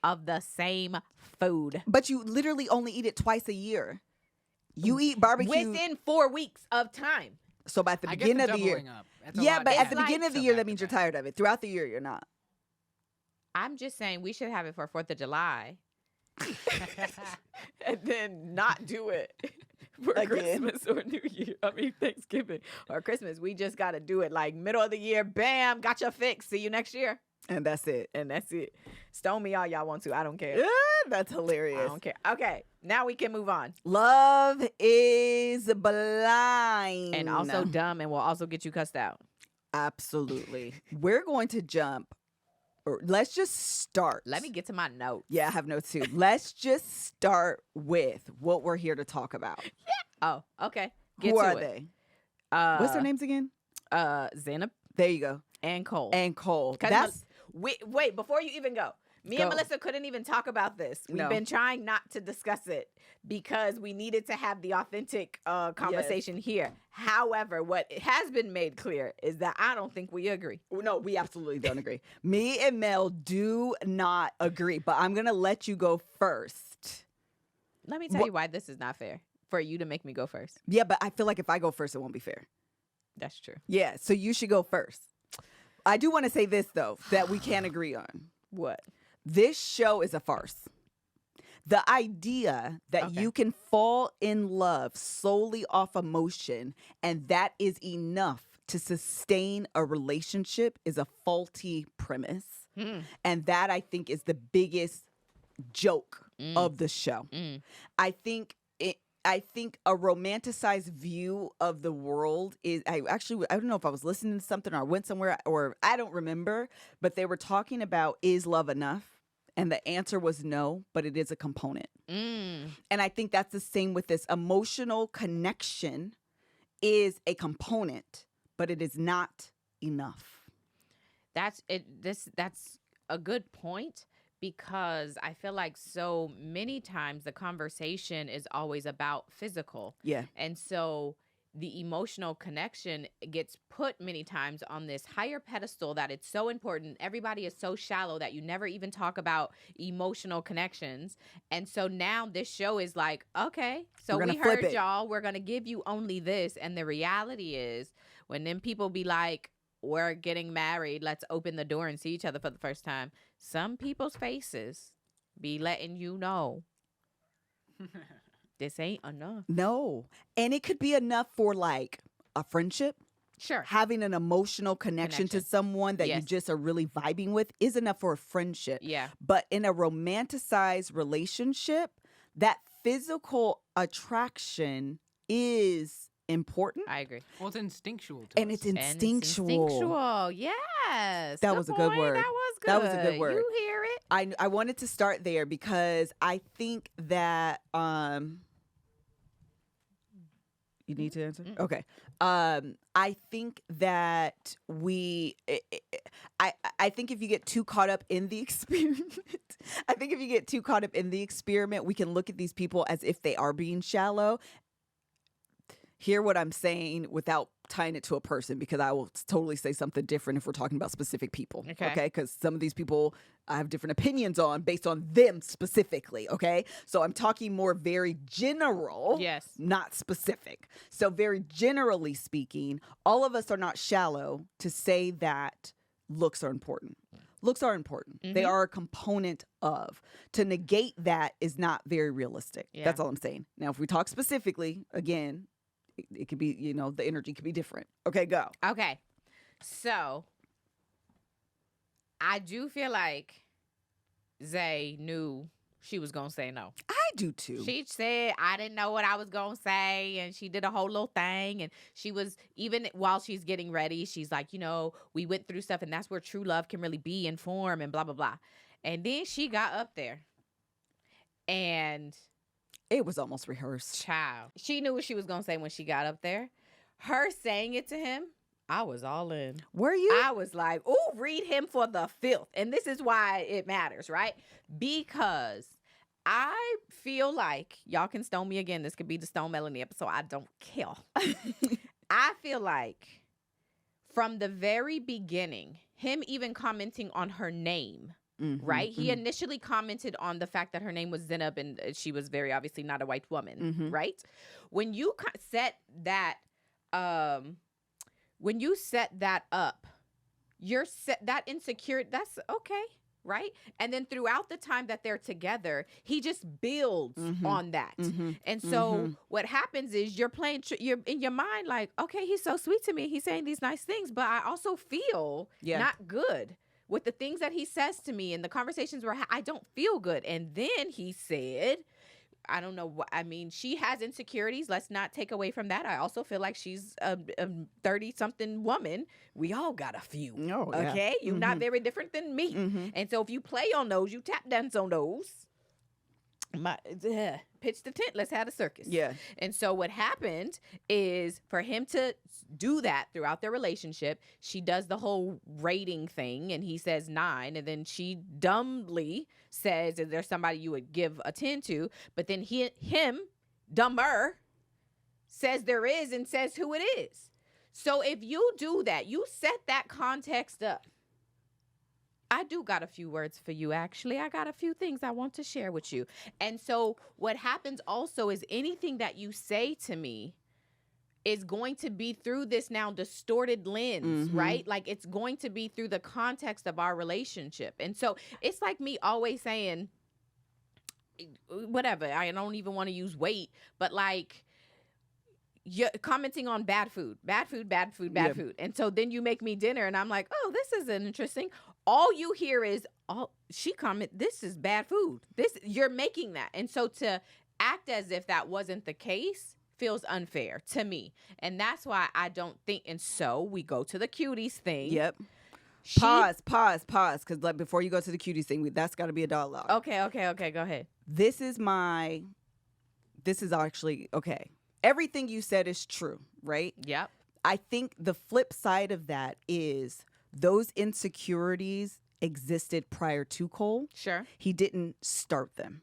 of the same food. But you literally only eat it twice a year. You eat barbecue. Within 4 weeks of time. So by the I get beginning the of the year. doubling up. That's a Yeah, lot but to at It's the add. like- beginning of the So year, back that to means you're back. tired of it. Throughout the year, you're not. I'm just saying we should have it for 4th of July. And then not do it for Again. Christmas or New Year. I mean, Thanksgiving or Christmas. We just got to do it like middle of the year. Bam, got your fix. See you next year. And that's it. And that's it. Stone me all y'all want to. I don't care. Yeah, that's I hilarious. don't care. Okay, now we can move on. Love is blind. And also dumb and will also get you cussed out. Absolutely. We're going to jump. Or let's just start. Let me get to my note. Yeah, I have notes too. Let's just start with what we're here to talk about. Oh, okay. Get Who to are it. they? What's What's their names again? Zainab There you go. and Cole. And Cole. 'Cause That's Wait, before you even go. Me and Go. Melissa couldn't even talk about this. We've No. been trying not to discuss it because we needed to have the authentic conversation here. However, what has been made clear is that I don't think we agree. no, we absolutely don't agree. Me and Mel do not agree, but I'm gonna let you go first. Let me tell you why this is not fair. For you to make me go first. Yeah, but I feel like if I go first, it won't be fair. That's true. Yeah, so you should go first. I do want to say this though, that we can agree on. What? This show is a farce. The idea that Okay. you can fall in love solely off emotion and that is enough to sustain a relationship is a faulty premise. And that I think is the biggest joke of the show. I think a romanticized view of the world is I don't know if I was listening to something or I went somewhere or I don't remember, but they were talking about is love enough? And the answer was no, but it is a component. And I think that's the same with this. Emotional connection is a component, but it is not enough. That's it. That's a good point because I feel like so many times the conversation is always about physical. Yeah. And so the emotional connection gets put many times on this higher pedestal that it's so important. Everybody is so shallow that you never even talk about emotional connections. And so now this show is like, okay, so we heard y'all, we're going to give you only this. And the reality is when them people be like, we're getting married, let's open the door and see each other for the first time. Some people's faces be letting you know this ain't enough. No. And it could be enough for like a friendship. Sure. Having an emotional connection to someone that you just are really vibing with is enough for a friendship. Yeah. But in a romanticized relationship, that physical attraction is important. I agree. Well, it's instinctual. And it's instinctual. Instinctual. Yes. That was a good word. That was good. That was a good word. You hear it? I wanted to start there because I think that you need to answer? Okay. I think that I think if you get too caught up in the experiment, we can look at these people as if they are being shallow. Hear what I'm saying without tying it to a person, because I will totally say something different if we're talking about specific people. Okay? Because some of these people I have different opinions on based on them specifically. Okay? So I'm talking more very general, not specific. So very generally speaking, all of us are not shallow to say that looks are important. Looks are important. Mm-hmm. They are a component of. To negate that is not very realistic. Yeah. That's all I'm saying. Now, if we talk specifically, again, it could be, the energy could be different. Okay, go. Okay. So, I do feel like Zay knew she was going to say no. I do too. She said, I didn't know what I was going to say. And she did a whole little thing. And she was, even while she's getting ready, she's like, we went through stuff and that's where true love can really be and form and blah, blah, blah. And then she got up there and it was almost rehearsed. Child. She knew what she was going to say when she got up there. Her saying it to him, I was all in. Were you? I was like, oh, read him for the filth. And this is why it matters, right? Because I feel like, y'all can stone me again. This could be the Stone Melanie episode. I don't care. I feel like from the very beginning, him even commenting on her name, mm-hmm, right? Mm-hmm. He initially commented on the fact that her name was Zainab and she was very obviously not a white woman, mm-hmm, right? When you set that, up, that insecure, that's okay, right? And then throughout the time that they're together, he just builds, mm-hmm, on that. Mm-hmm. And so, mm-hmm, what happens is you're in your mind like, okay, he's so sweet to me. He's saying these nice things, but I also feel not good with the things that he says to me and the conversations where I don't feel good. And then he said, I don't know what, she has insecurities. Let's not take away from that. I also feel like she's a 30-something woman. We all got a few. Oh, yeah. Okay? You're, mm-hmm, not very different than me. Mm-hmm. And so if you play on those, you tap dance on those. Pitch the tent. Let's have a circus. Yeah. And so what happened is for him to do that throughout their relationship, she does the whole rating thing and he says 9. And then she dumbly says, is there somebody you would give a 10 to? But then him, dumber, says there is and says who it is. So if you do that, you set that context up. I do got a few words for you, actually. I got a few things I want to share with you. And so what happens also is anything that you say to me is going to be through this now distorted lens, mm-hmm, right? Like it's going to be through the context of our relationship. And so it's like me always saying, whatever, I don't even want to use weight, but like, you're commenting on bad food. And so then you make me dinner and I'm like, oh, this isn't interesting. All you hear is, she comment, this is bad food. You're making that. And so to act as if that wasn't the case feels unfair to me. And that's why I don't think, and so we go to the cuties thing. Yep. Pause. Because like before you go to the cuties thing, that's got to be a dialogue. Okay. Go ahead. This is actually, okay. Everything you said is true, right? Yep. I think the flip side of that is those insecurities existed prior to Cole. Sure. He didn't start them.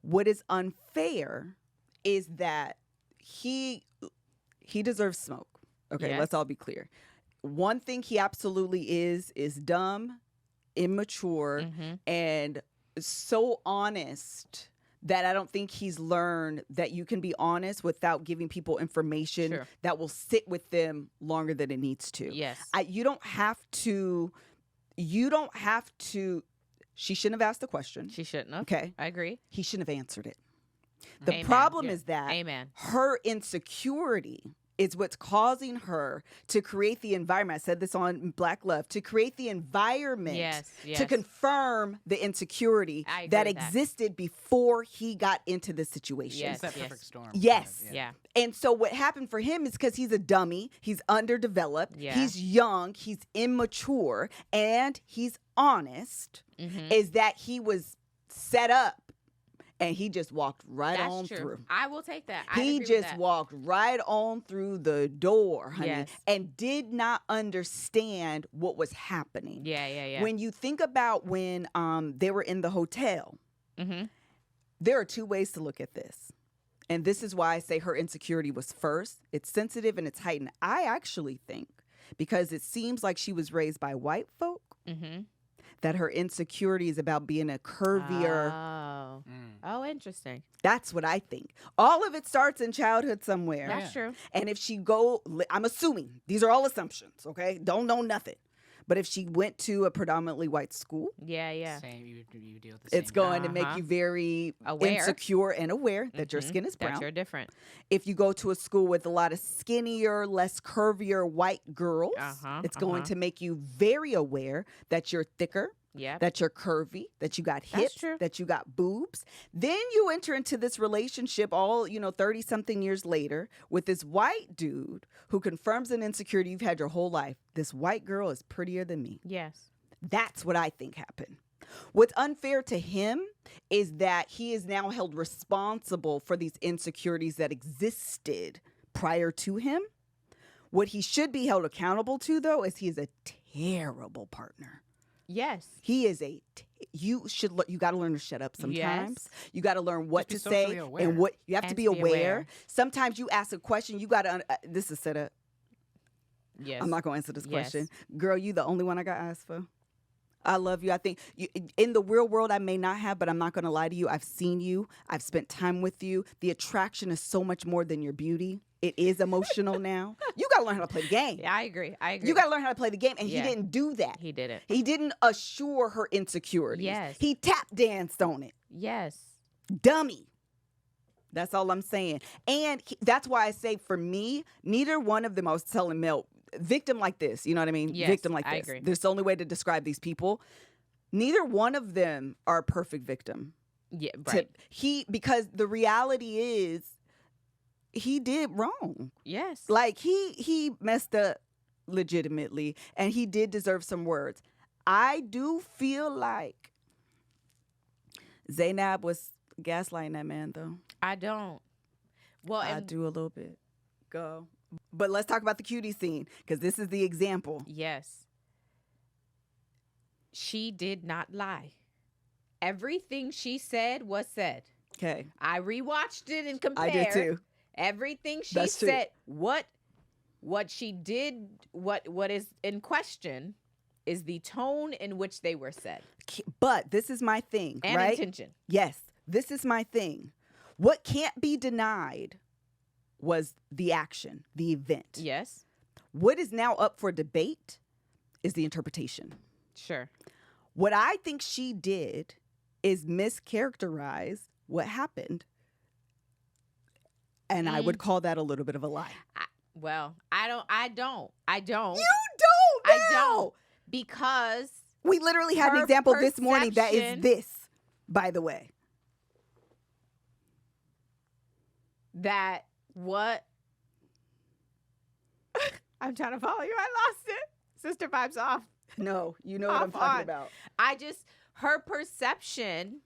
What is unfair is that he deserves smoke. Okay, Yes. let's all be clear. One thing he absolutely is dumb, immature, and so honest that I don't think he's learned that you can be honest without giving people information that will sit with them longer than it needs to. Yes. You don't have to. She shouldn't have asked the question. She shouldn't have. Okay. I agree. He shouldn't have answered it. The Amen. problem is that Amen. her insecurity is what's causing her to create the environment. I said this on Black Love, to create the environment to confirm the insecurity that existed before he got into the situation. Yes. It's that perfect storm. Yes. Yeah. And so what happened for him is because he's a dummy, he's underdeveloped, he's young, he's immature, and he's honest, is that he was set up. And he just walked right on through. I will take that. He just walked right on through the door, honey, and did not understand what was happening. Yeah. When you think about when they were in the hotel, there are two ways to look at this. And this is why I say her insecurity was first. It's sensitive and it's heightened. I actually think, because it seems like she was raised by white folk, that her insecurity is about being a curvier. Oh, interesting. That's what I think. All of it starts in childhood somewhere. That's true. And if she I'm assuming, these are all assumptions, okay? Don't know nothing. But if she went to a predominantly white school, same, you deal with the it's same going to make you very insecure and aware that your skin is brown. That you're different. If you go to a school with a lot of skinnier, less curvier white girls, it's going to make you very aware that you're thicker. That you're curvy, that you got hips, that you got boobs. Then you enter into this relationship 30 something years later with this white dude who confirms an insecurity you've had your whole life. This white girl is prettier than me. Yes. That's what I think happened. What's unfair to him is that he is now held responsible for these insecurities that existed prior to him. What he should be held accountable to, though, is he is a terrible partner. Yes. He is you got to learn to shut up sometimes. You got to learn what to say and what you have to be aware. Sometimes you ask a question, you got to this is set up. Yes. I'm not going to answer this question. Girl, you the only one I got asked for. I love you. I think in the real world I may not have, but I'm not going to lie to you. I've seen you. I've spent time with you. The attraction is so much more than your beauty. It is emotional now. You got to learn how to play the game. Yeah, I agree. You got to learn how to play the game. And he didn't do that. He didn't. He didn't assure her insecurities. Yes. He tap danced on it. Yes. Dummy. That's all I'm saying. And that's why I say for me, neither one of them, I was telling Mel, victim like this. You know what I mean? Yes, victim like this. I agree. There's the only way to describe these people. Neither one of them are a perfect victim. Yeah, right. Because the reality is, he did wrong. Yes. Like he messed up legitimately, and he did deserve some words. I do feel like Zainab was gaslighting that man, though. I don't. Well, I do a little bit. Go. But let's talk about the cutie scene, because this is the example. Yes. She did not lie. Everything she said was said. Okay. I rewatched it and compared. I did too. Everything she said, what she did, what is in question is the tone in which they were said. But this is my thing, and right? intention. Yes, this is my thing. What can't be denied was the action, the event. Yes. What is now up for debate is the interpretation. Sure. What I think she did is mischaracterize what happened. And I would call that a little bit of a lie. I don't. You don't, I don't. Because we literally had an example this morning that is this, by the way. That what? I'm trying to follow you. I lost it. Sister vibes off. No, you know what I'm talking about. Her perception.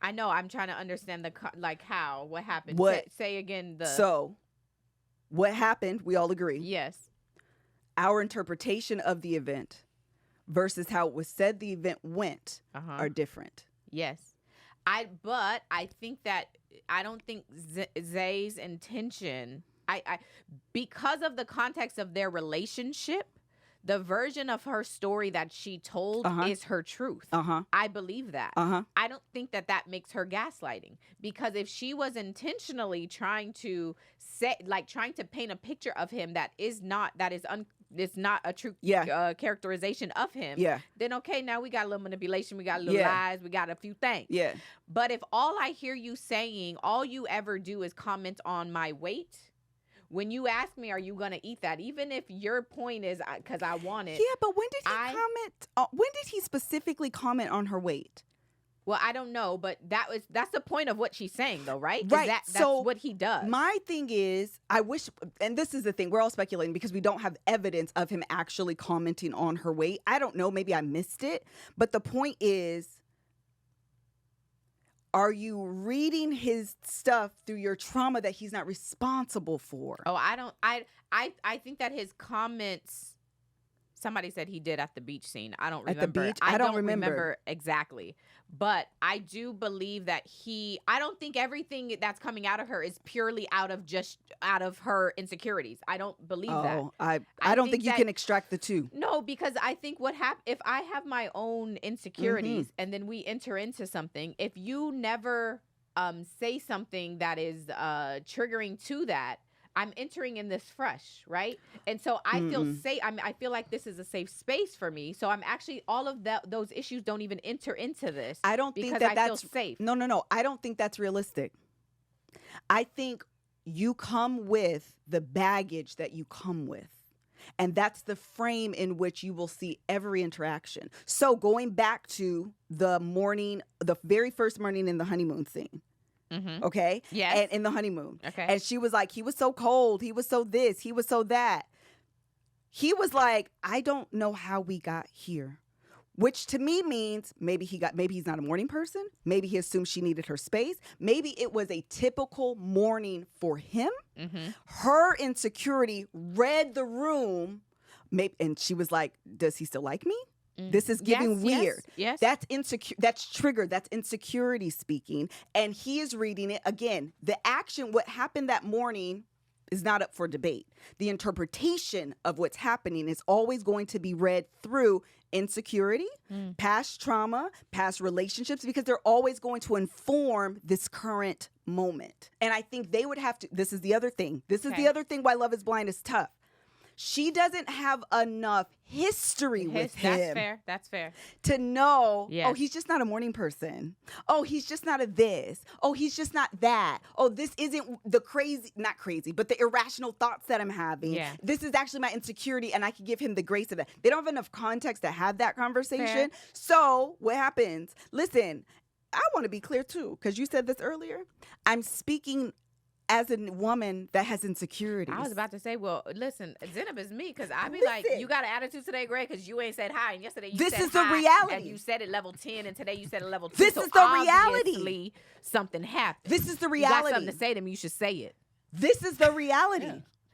I know. I'm trying to understand what happened. Say again So, what happened? We all agree. Yes. Our interpretation of the event versus how it was said the event went are different. Yes. But I think that I don't think Zay's intention, because of the context of their relationship, the version of her story that she told is her truth. I believe that. I don't think that makes her gaslighting, because if she was intentionally trying to trying to paint a picture of him it's not a true characterization of him, then okay, now we got a little manipulation, we got a little lies, we got a few things. But if all I hear you saying, all you ever do is comment on my weight, when you ask me, are you going to eat that? Even if your point is because I want it. Yeah, but when did he comment? When did he specifically comment on her weight? Well, I don't know, but that's the point of what she's saying, though, right? Right. That's what he does. My thing is, I wish, and this is the thing, we're all speculating because we don't have evidence of him actually commenting on her weight. I don't know, maybe I missed it. But the point is, are you reading his stuff through your trauma that he's not responsible for? Oh, I think that his comments, somebody said he did at the beach scene. I don't remember. At the beach? I don't remember exactly. But I do believe that I don't think everything that's coming out of her is purely out of her insecurities. I don't believe that. I don't think you can extract the two. No, because I think if I have my own insecurities and then we enter into something, if you never say something that is triggering to that, I'm entering in this fresh, right? And so I feel safe. I feel like this is a safe space for me. So I'm actually, all of those issues don't even enter into this. I don't think that's feel safe. No. I don't think that's realistic. I think you come with the baggage that you come with. And that's the frame in which you will see every interaction. So going back to the very first morning in the honeymoon scene. Okay? Yes. And in the honeymoon. Okay. And she was like, he was so cold. He was so this. He was so that. He was like, I don't know how we got here. Which to me means maybe he's not a morning person. Maybe he assumed she needed her space. Maybe it was a typical morning for him. Her insecurity read the room. And she was like, does he still like me? This is giving weird. Yes. That's insecure. That's triggered. That's insecurity speaking. And he is reading it again. The action, what happened that morning, is not up for debate. The interpretation of what's happening is always going to be read through insecurity, past trauma, past relationships, because they're always going to inform this current moment. And I think they would have to. This is the other thing. This is the other thing why Love is Blind is tough. She doesn't have enough history with him. That's fair. To know, oh, he's just not a morning person. Oh, he's just not a this. Oh, he's just not that. Oh, this isn't not crazy, but the irrational thoughts that I'm having. Yeah. This is actually my insecurity, and I can give him the grace of that. They don't have enough context to have that conversation. Fair. So what happens? Listen, I want to be clear too, because you said this earlier. I'm speaking as a woman that has insecurities. I was about to say, well, listen, Zenab is me, because I be like, you got an attitude today, Greg, because you ain't said hi, and yesterday you said hi. This is the reality. And you said it level 10, and today you said it level 2. This is the reality. Obviously, something happened. This is the You got reality. something to say to me, you should say it. This is the reality.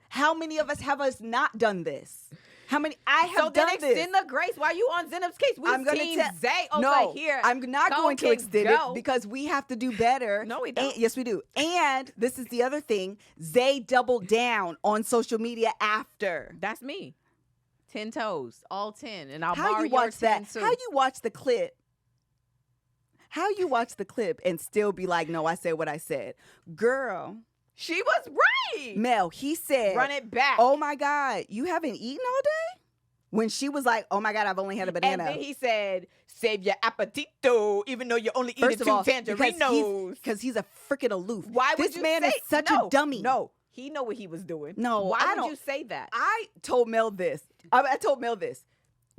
How many of us have not done this? How many? I have done this. So then extend the grace. Why you on Zenab's case? I'm going to tell Zay over no, here. I'm not going to extend it because we have to do better. No, we don't. Yes, we do. And this is the other thing. Zay doubled down on social media after. That's me. 10 toes, all 10, and I'll How borrow you watch your 10 that? too. How you watch the clip? How you watch the clip and still be like, no, I said what I said, girl. She was right. Mel, he said, run it back. Oh my God, you haven't eaten all day? When she was like, oh my God, I've only had a banana. And then he said, save your appetito, even though you're only eating 2 tangerinos. Because he's a freaking aloof. Why would this man is such a dummy. No, he know what he was doing. No, Why would you say that? I told Mel this. I told Mel this.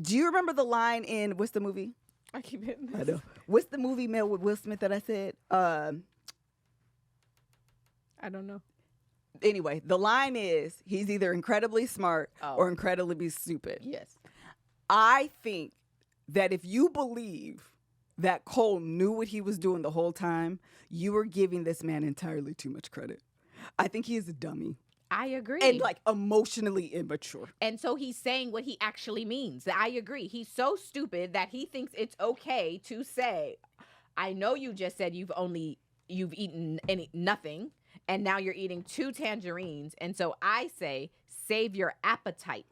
Do you remember the line in, what's the movie? I keep hitting this. I know. What's the movie, Mel, with Will Smith that I said? I don't know. Anyway, the line is, he's either incredibly smart or incredibly stupid. Yes. I think that if you believe that Cole knew what he was doing the whole time, you were giving this man entirely too much credit. I think he is a dummy. I agree. And like emotionally immature. And so he's saying what he actually means. I agree. He's so stupid that he thinks it's okay to say, I know you just said you've eaten nothing, and now you're eating 2 tangerines. And so I say, save your appetite.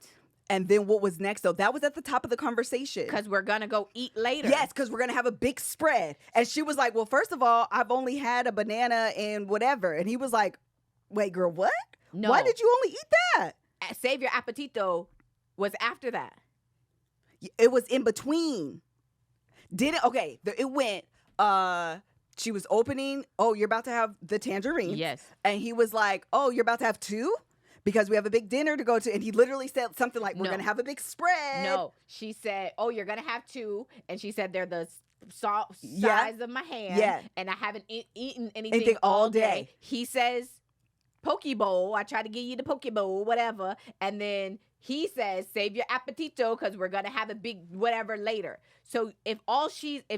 And then what was next, though? That was at the top of the conversation. Because we're going to go eat later. Yes, because we're going to have a big spread. And she was like, well, first of all, I've only had a banana and whatever. And he was like, wait, girl, what? No. Why did you only eat that? Save your appetito was after that. It was in between. Okay, it went, she was opening, oh, you're about to have the tangerine. Yes. And he was like, oh, you're about to have 2? Because we have a big dinner to go to. And he literally said something like, we're going to have a big spread. No, she said, oh, you're going to have 2. And she said, they're the size of my hand. Yeah. And I haven't eaten anything all day. He says, poke bowl. I try to give you the poke bowl, whatever. And then he says, save your appetito because we're going to have a big whatever later. So if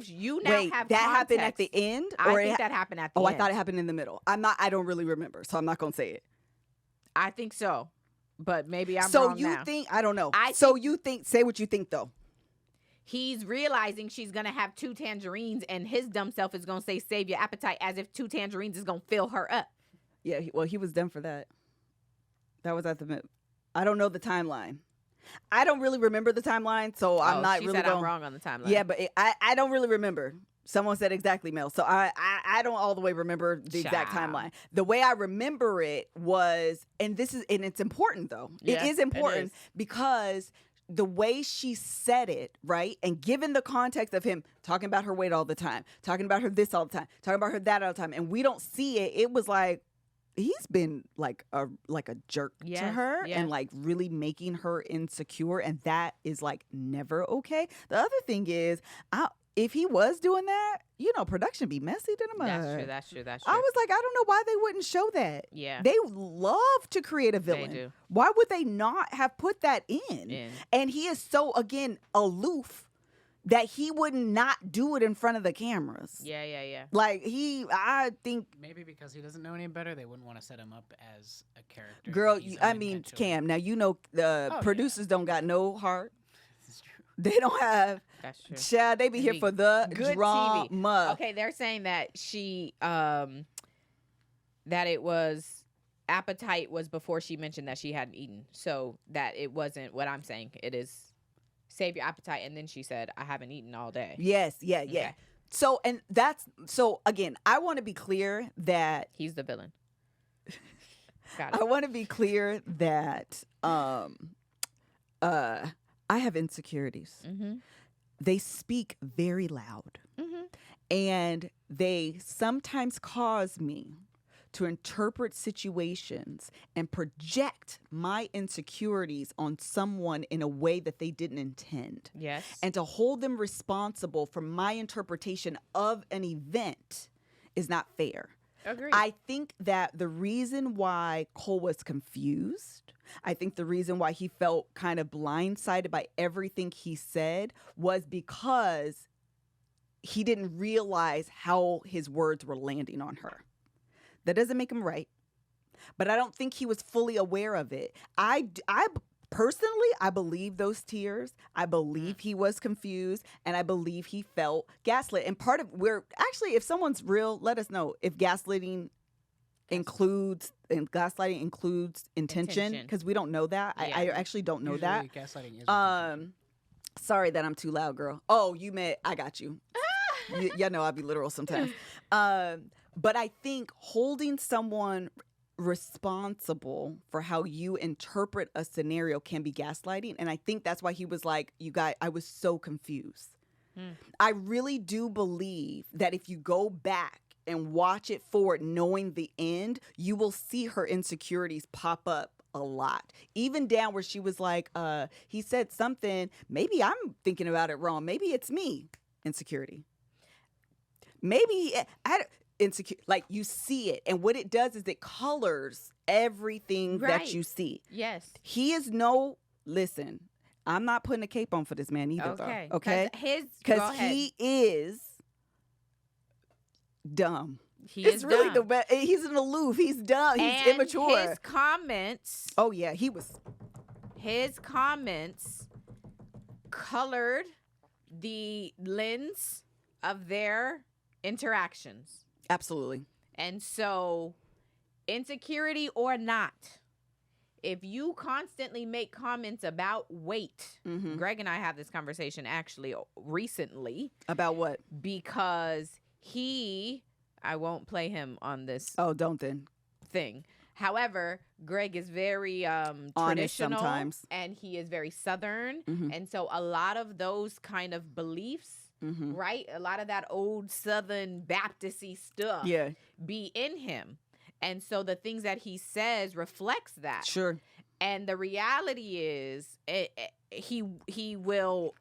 you now Wait, have that context, happened at the end? I think that happened at the end. I thought it happened in the middle. I don't really remember, so I'm not going to say it. I think so. But maybe I'm so wrong you now. think, I don't know. Say what you think though. He's realizing she's going to have 2 tangerines and his dumb self is going to say, save your appetite, as if 2 tangerines is going to fill her up. Yeah, he was done for that. That was at the mid. I don't know the timeline. I don't really remember the timeline, so I'm not really I'm wrong on the timeline. Yeah, but I don't really remember. Someone said exactly, Mel. So I don't all the way remember the exact timeline. The way I remember it was, and it's important though. Yeah, it is important because the way she said it, right? And given the context of him talking about her weight all the time, talking about her this all the time, talking about her that all the time, and we don't see it, it was like, he's been like a jerk to her and like really making her insecure, and that is like never okay. The other thing is, if he was doing that, production be messy to the mud. That's true. I was like, I don't know why they wouldn't show that. Yeah. They love to create a villain. They do. Why would they not have put that in? And he is so, again, aloof that he would not do it in front of the cameras. Yeah. Like, I think... Maybe because he doesn't know any better, they wouldn't want to set him up as a character. Girl, Cam, now the producers don't got no heart. This is true. They don't have... That's true. Child, they be here for the good drama. TV. Okay, they're saying that she... that it was... Appetite was before she mentioned that she hadn't eaten. So that it wasn't what I'm saying. It is... Save your appetite, and then she said, I haven't eaten all day. Yes, yeah. Okay. So again, I want to be clear that he's the villain. Got it. I want to be clear that I have insecurities. Mm-hmm. They speak very loud, and they sometimes cause me to interpret situations and project my insecurities on someone in a way that they didn't intend. Yes. And to hold them responsible for my interpretation of an event is not fair. Agreed. I think that the reason why Cole was confused, I think the reason why he felt kind of blindsided by everything he said was because he didn't realize how his words were landing on her. That doesn't make him right, but I don't think he was fully aware of it. I personally, I believe those tears. I believe he was confused, and I believe he felt gaslit. And if someone's real, let us know if gaslighting includes intention, because we don't know that. Yeah. I actually don't know that. Gaslighting is sorry that I'm too loud, girl. Oh, you meant I got you. Y'all know I'll be literal sometimes. But I think holding someone responsible for how you interpret a scenario can be gaslighting. And I think that's why he was like, you guys, I was so confused. I really do believe that if you go back and watch it forward, knowing the end, you will see her insecurities pop up a lot. Even down where she was like, he said something, maybe I'm thinking about it wrong. Maybe it's me. Insecurity. Maybe insecure, like you see it, and what it does is it colors everything that you see. Yes. He is listen, I'm not putting a cape on for this man either, though. Okay? Because he is dumb. It's really the best. He's an aloof. He's dumb. He's immature. His comments. Oh yeah, His comments colored the lens of their interactions. Absolutely. And so, insecurity or not, if you constantly make comments about weight, Greg and I have this conversation actually recently. About what? Because I won't play him on this. Oh, don't then. Thing. However, Greg is very traditional sometimes. And he is very Southern. And so a lot of those kind of beliefs, right? A lot of that old Southern Baptist-y stuff be in him. And so the things that he says reflects that. Sure. And the reality is he will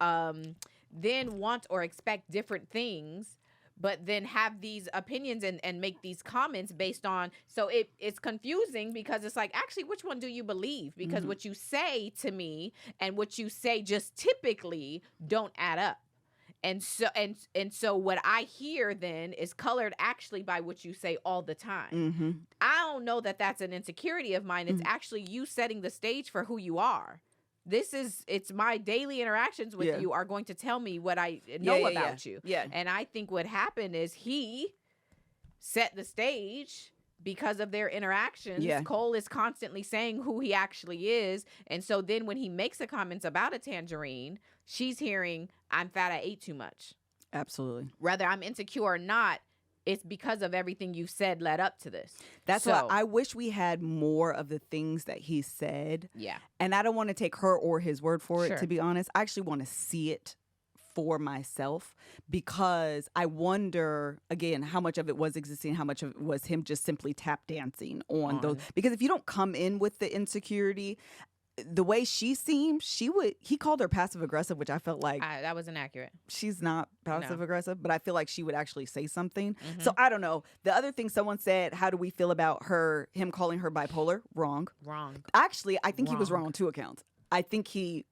then want or expect different things, but then have these opinions and make these comments based on, so it's confusing because it's like, actually, which one do you believe? Because what you say to me and what you say just typically don't add up. And so what I hear then is colored actually by what you say all the time. I don't know that that's an insecurity of mine. It's actually you setting the stage for who you are. It's my daily interactions with you are going to tell me what I know about you. Yeah. And I think what happened is he set the stage because of their interactions. Yeah. Cole is constantly saying who he actually is. And so then when he makes the comments about a tangerine, she's hearing, I'm fat, I ate too much. Absolutely. Whether I'm insecure or not, it's because of everything you've said led up to this. That's why I wish we had more of the things that he said. Yeah. And I don't want to take her or his word for it, to be honest. I actually want to see it for myself because I wonder, again, how much of it was existing, how much of it was him just simply tap dancing on those. Because if you don't come in with the insecurity, the way she seemed, he called her passive aggressive, which I felt like that was inaccurate. She's not passive aggressive, but I feel like she would actually say something. So I don't know. The other thing someone said, how do we feel about him calling her bipolar? Wrong. Actually, I think he was wrong on two accounts. I think he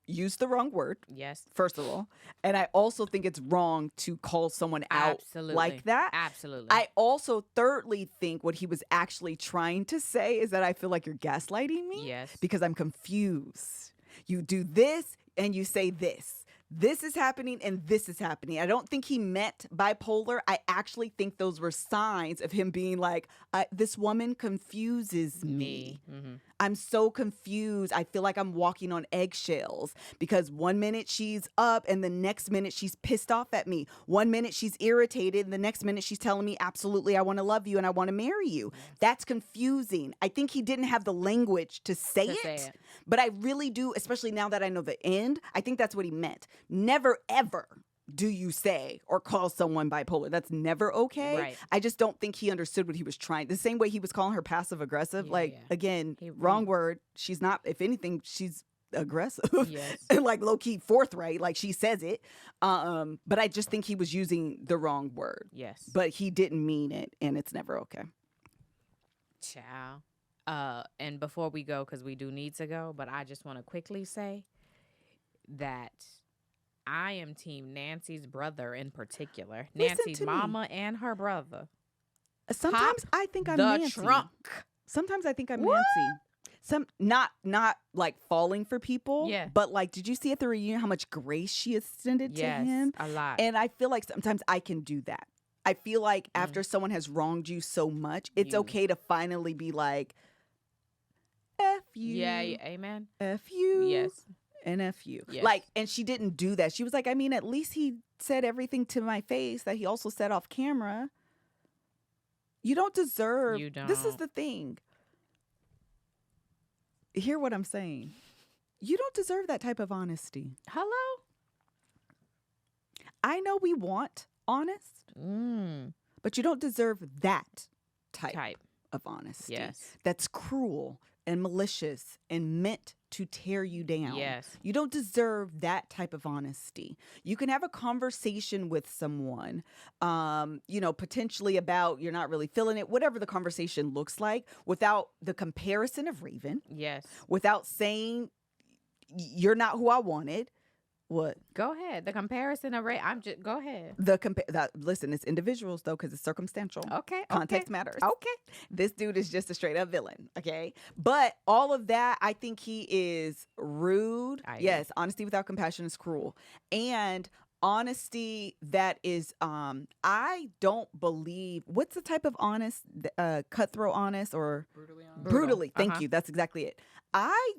used the wrong word. Yes. First of all. And I also think it's wrong to call someone out like that. Absolutely. I also thirdly think what he was actually trying to say is that I feel like you're gaslighting me. Yes. Because I'm confused. You do this and you say this. This is happening and this is happening. I don't think he meant bipolar. I actually think those were signs of him being like, this woman confuses me. I'm so confused. I feel like I'm walking on eggshells because 1 minute she's up and the next minute she's pissed off at me. 1 minute she's irritated and the next minute she's telling me, absolutely, I want to love you and I want to marry you. That's confusing. I think he didn't have the language to say it. But I really do, especially now that I know the end, I think that's what he meant. Never, ever do you say or call someone bipolar. That's never okay. Right. I just don't think he understood what he was trying. The same way he was calling her passive aggressive. Again, wrong word. She's not, if anything, she's aggressive. Yes. And like low key forthright, like she says it. But I just think he was using the wrong word. Yes. But he didn't mean it, and it's never okay. Ciao. And before we go, because we do need to go, but I just want to quickly say that I am team Nancy's brother in particular. Nancy's mama and her brother. Sometimes I think I'm the Nancy. Trunk. Sometimes I think I'm Nancy. Not like falling for people. Yeah. But like, did you see at the reunion how much grace she extended to him? A lot. And I feel like sometimes I can do that. I feel like after someone has wronged you so much, it's okay to finally be like, F you. Yeah, amen. F you. Yes. And F you. Yes. Like, and she didn't do that. She was like, I mean, at least he said everything to my face that he also said off camera. You don't deserve. You don't. This is the thing. Hear what I'm saying. You don't deserve that type of honesty. Hello? I know we want honest, but you don't deserve that type of honesty. Yes. That's cruel and malicious and meant to tear you down. Yes. You don't deserve that type of honesty. You can have a conversation with someone, potentially about you're not really feeling it, whatever the conversation looks like, without the comparison of Raven. Yes. Without saying you're not who I wanted. What? Go ahead. The comparison of race. Go ahead. Listen, it's individuals though, because it's circumstantial. Okay. Context matters. Okay. This dude is just a straight up villain. Okay. But all of that, I think he is rude. Yes. Honesty without compassion is cruel. And honesty that is, I don't believe, what's the type of honest, cutthroat honest or Brutally honest. Brutally. Thank you. That's exactly it. I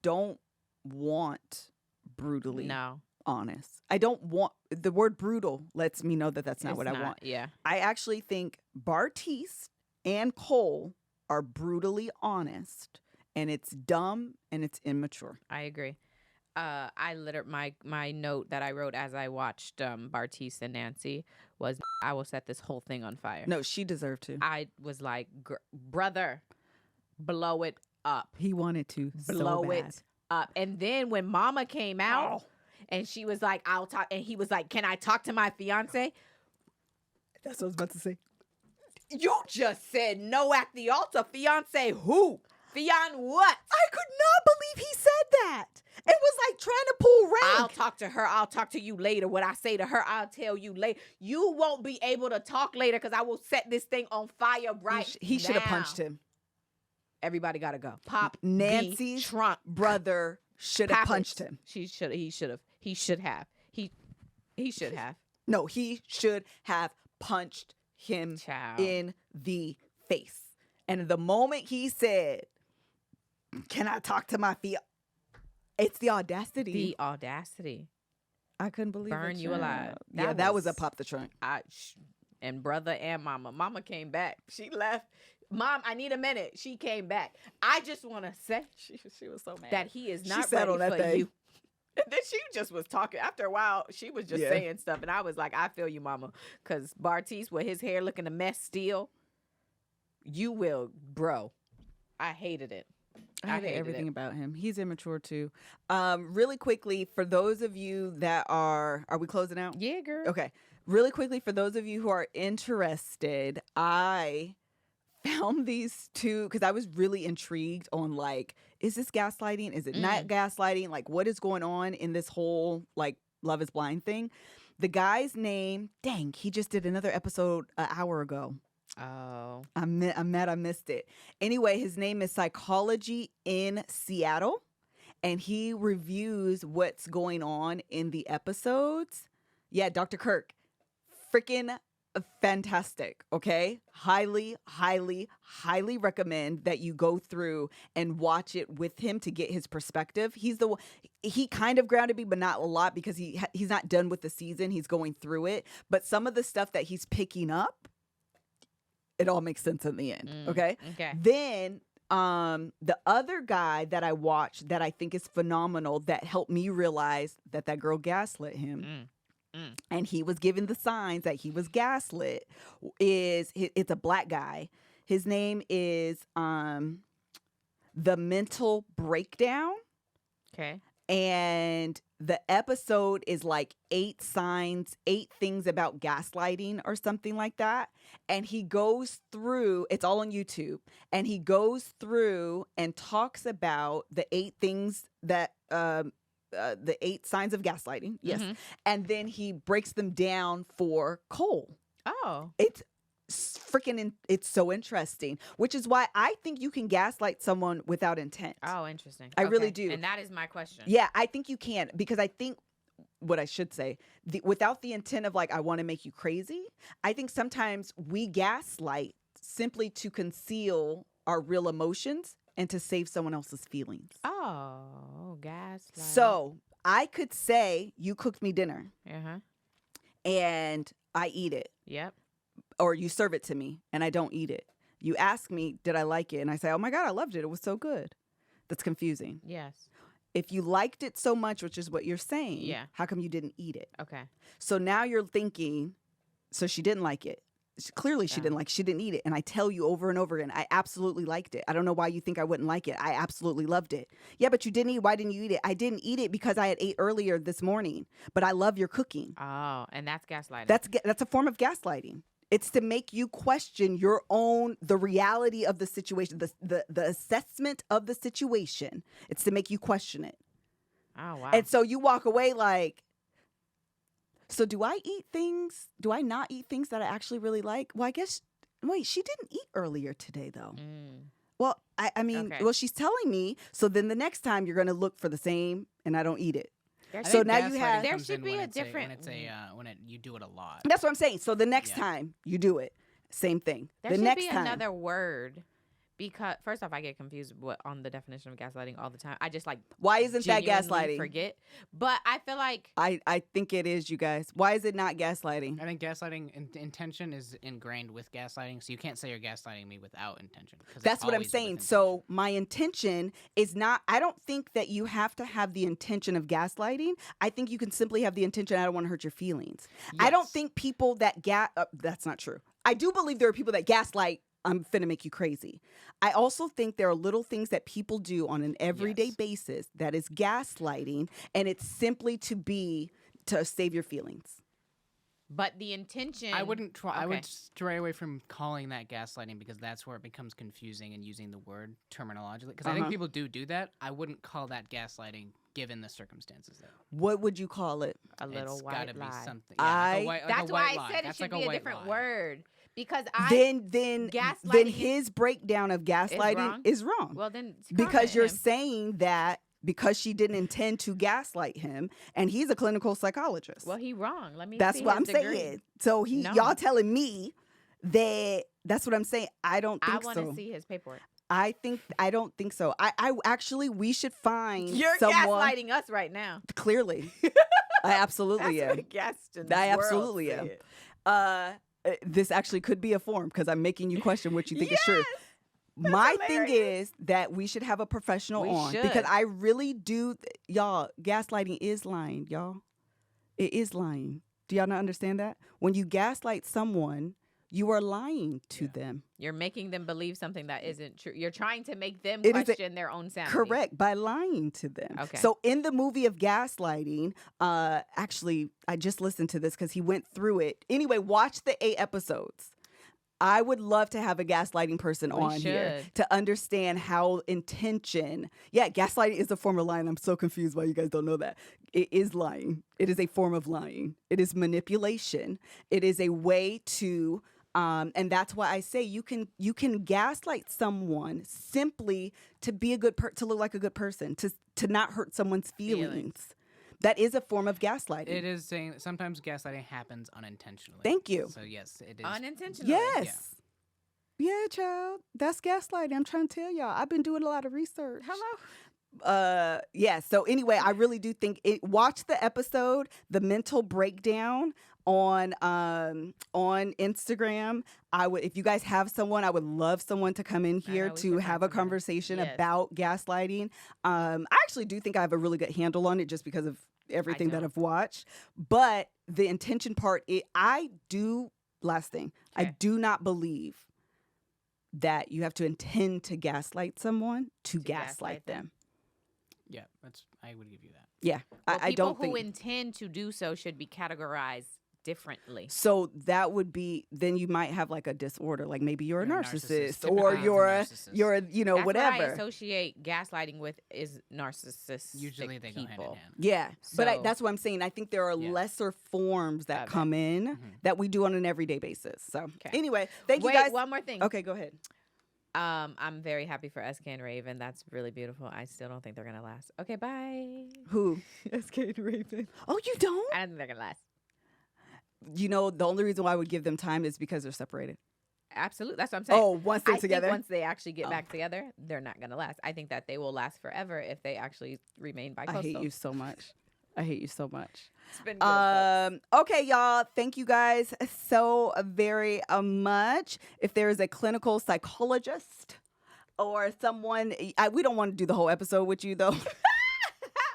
don't want brutally honest. I don't want the word brutal lets me know that that's not what I want. Yeah. I actually think Bartise and Cole are brutally honest, and it's dumb and it's immature. I agree. I literally my note that I wrote as I watched Bartise and Nancy was, I will set this whole thing on fire. No, she deserved to. I was like, brother, blow it up. He wanted to blow so bad. it up. And then when Mama came out and she was like, I'll talk, and he was like, can I talk to my fiance? That's what I was about to say. You just said no at the altar. Fiance who? Fion what? I could not believe he said that. It was like trying to pull rank. I'll talk to her. I'll talk to you later. What I say to her, I'll tell you later. You won't be able to talk later because I will set this thing on fire right He should have now. punched him. Everybody got to go. Pop Nancy's trunk. brother should have punched him. He should have. He should have. He should have. No, he should have punched him in the face. And the moment he said, can I talk to my fiance? It's the audacity. The audacity. I couldn't believe it. Burn you alive. That was a pop the trunk. And brother and mama. Mama came back. She left. Mom, I need a minute. She came back. I just want to say she was so mad that he is not ready on that for thing. You. And then she just was talking. After a while, she was just saying stuff. And I was like, I feel you, mama. Because Bartise, with his hair looking a mess still, you will, bro. I hated it. I hated everything about him. He's immature too. Really quickly, for those of you that are we closing out? Yeah, girl. Okay. Really quickly, for those of you who are interested, I found these two because I was really intrigued on like, is this gaslighting? Is it not gaslighting? Like, what is going on in this whole like Love is Blind thing? The guy's name, dang, he just did another episode an hour ago. Oh. I'm mad I missed it. Anyway, his name is Psychology in Seattle, and he reviews what's going on in the episodes. Yeah, Dr. Kirk. Freaking fantastic, okay? Highly, highly, highly recommend that you go through and watch it with him to get his perspective. He kind of grounded me, but not a lot because he's not done with the season. He's going through it. But some of the stuff that he's picking up, it all makes sense in the end. Okay. Then the other guy that I watched that I think is phenomenal that helped me realize that girl gaslit him. And he was given the signs that he was gaslit. It's a black guy. His name is The Mental Breakdown. Okay. And the episode is like 8 things about gaslighting or something like that. And he goes through, it's all on YouTube, and he goes through and talks about the 8 things that, the 8 signs of gaslighting. Yes. And then he breaks them down for Cole. Oh. It's it's so interesting, which is why I think you can gaslight someone without intent. Oh, interesting. I really do. And that is my question. Yeah, I think you can, because I think what I should say, without the intent of like, I want to make you crazy, I think sometimes we gaslight simply to conceal our real emotions and to save someone else's feelings. Oh, gaslight. So I could say, you cooked me dinner and I eat it. Yep. Or you serve it to me and I don't eat it. You ask me, did I like it? And I say, oh my God, I loved it. It was so good. That's confusing. Yes. If you liked it so much, which is what you're saying, how come you didn't eat it? Okay. So now you're thinking, so she didn't like it. Clearly she didn't eat it. And I tell you over and over again, I absolutely liked it. I don't know why you think I wouldn't like it. I absolutely loved it. Yeah, but you didn't eat. Why didn't you eat it? I didn't eat it because I had ate earlier this morning, but I love your cooking. Oh, and that's gaslighting. That's a form of gaslighting. It's to make you question the reality of the situation, the assessment of the situation. It's to make you question it. Oh, wow. And so you walk away like, so do I eat things? Do I not eat things that I actually really like? Well, I guess, wait, she didn't eat earlier today, though. Well, I mean, Okay. well, she's telling me. So then the next time you're going to look for the same and I don't eat it. I So think now you have. gaslighting There comes should in be when a it's different- you do it a lot. That's what I'm saying. So the next Yeah. time you do it, same thing. There the should next be time. another word. Because first off, I get confused on the definition of gaslighting all the time. I just like Why isn't that genuinely gaslighting? forget. But I feel like I think it is, you guys. Why is it not gaslighting? I think gaslighting intention is ingrained with gaslighting, so you can't say you're gaslighting me without intention. 'Cause it's That's what I'm always with saying. intention. So my intention is not, I don't think that you have to have the intention of gaslighting. I think you can simply have the intention, I don't want to hurt your feelings. I don't Yes. think people that that's not true. I do believe there are people that gaslight, I'm finna make you crazy. I also think there are little things that people do on an everyday Yes. basis that is gaslighting, and it's simply to save your feelings. but the intention I wouldn't try. I Okay. would stray away from calling that gaslighting because that's where it becomes confusing and using the word terminologically. Because I think people do that. I wouldn't call that gaslighting given the circumstances. Though. What would you call it? a little It's white gotta lie. be something. Yeah, like a That's white why lie. I said it That's should like be a white different lie. word. Because Then gaslighting his breakdown of gaslighting wrong? is wrong. well then Because comment you're him. saying that because she didn't intend to gaslight him, and he's a clinical psychologist. Well, he wrong. Let me. That's see what his I'm degree. saying. So No. y'all telling me that that's what I'm saying. I don't I think want to so. see his paperwork. I don't think so. I actually we should find You're someone gaslighting us right now. clearly. I absolutely That's am. what Gaston's I world absolutely am. said. This actually could be a form because I'm making you question what you think is true. Yes! My thing hilarious. is that we should have a professional We on should. because I really do, y'all. Gaslighting is lying, y'all. It is lying. Do y'all not understand that? When you gaslight someone, you are lying to them. You're making them believe something that isn't true. You're trying to make them It is question their own sanity. Correct, by lying to them. Okay. So in the movie of gaslighting, actually, I just listened to this because he went through it. Anyway, watch the 8 episodes. I would love to have a gaslighting person We on here should. to understand how intention. Yeah, gaslighting is a form of lying. I'm so confused why you guys don't know that. It is lying. It is a form of lying. It is manipulation. It is a way to and that's why I say you can gaslight someone simply to be a good to look like a good person, to not hurt someone's feelings. That is a form of gaslighting. It is saying that sometimes gaslighting happens unintentionally. Thank you. So yes, it is. Unintentionally. Yes. Yeah, child. That's gaslighting. I'm trying to tell y'all. I've been doing a lot of research. Hello. Yeah. So anyway, I really do think watch the episode, The Mental Breakdown on Instagram. If you guys have someone, I would love someone to come in here we to should have find a somebody. conversation Yes. about gaslighting. I actually do think I have a really good handle on it just because of everything that don't. I've watched. But the intention part, last thing, I Okay. do not believe that you have to intend to gaslight someone to gaslight them. Yeah, I would give you that. Yeah, Well, I don't people who think. intend to do so should be categorized differently. So that would be, then you might have like a disorder, like maybe you're a You're a narcissist, narcissist. or Typically, you're it's a narcissist. you're That's what I whatever. associate gaslighting with is narcissistic Usually they go hand in people. hand. Yeah, but So- that's what I'm saying. I think there are Yeah. lesser forms that Of it. come in Mhm. that we do on an everyday basis. So Okay. anyway, thank Wait, you guys. one more thing. Okay, go ahead. I'm very happy for SK and Raven. That's really beautiful. I still don't think they're gonna last. Okay, bye. Who? SK and Raven. Oh, you don't? I don't think they're gonna last. You know, the only reason why I would give them time is because they're separated. Absolutely. That's what I'm saying. Oh, once they're I together. think once they actually get Oh. back together, they're not gonna last. I think that they will last forever if they actually remain I bicoastal. hate you so much. I hate you so much. It's been good, folks. Okay, y'all. Thank you guys so very much. If there is a clinical psychologist or someone, we don't want to do the whole episode with you though,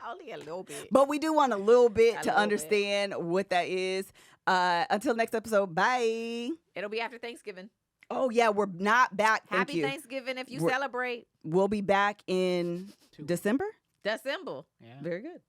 Only a little bit. but we do want a little bit A to little bit. understand what that is. Until next episode, bye. It'll be after Thanksgiving. Oh yeah, we're not back. Thank Happy you. Thanksgiving if you We're- celebrate We'll be back in 2 weeks. December. December. Yeah. Very good.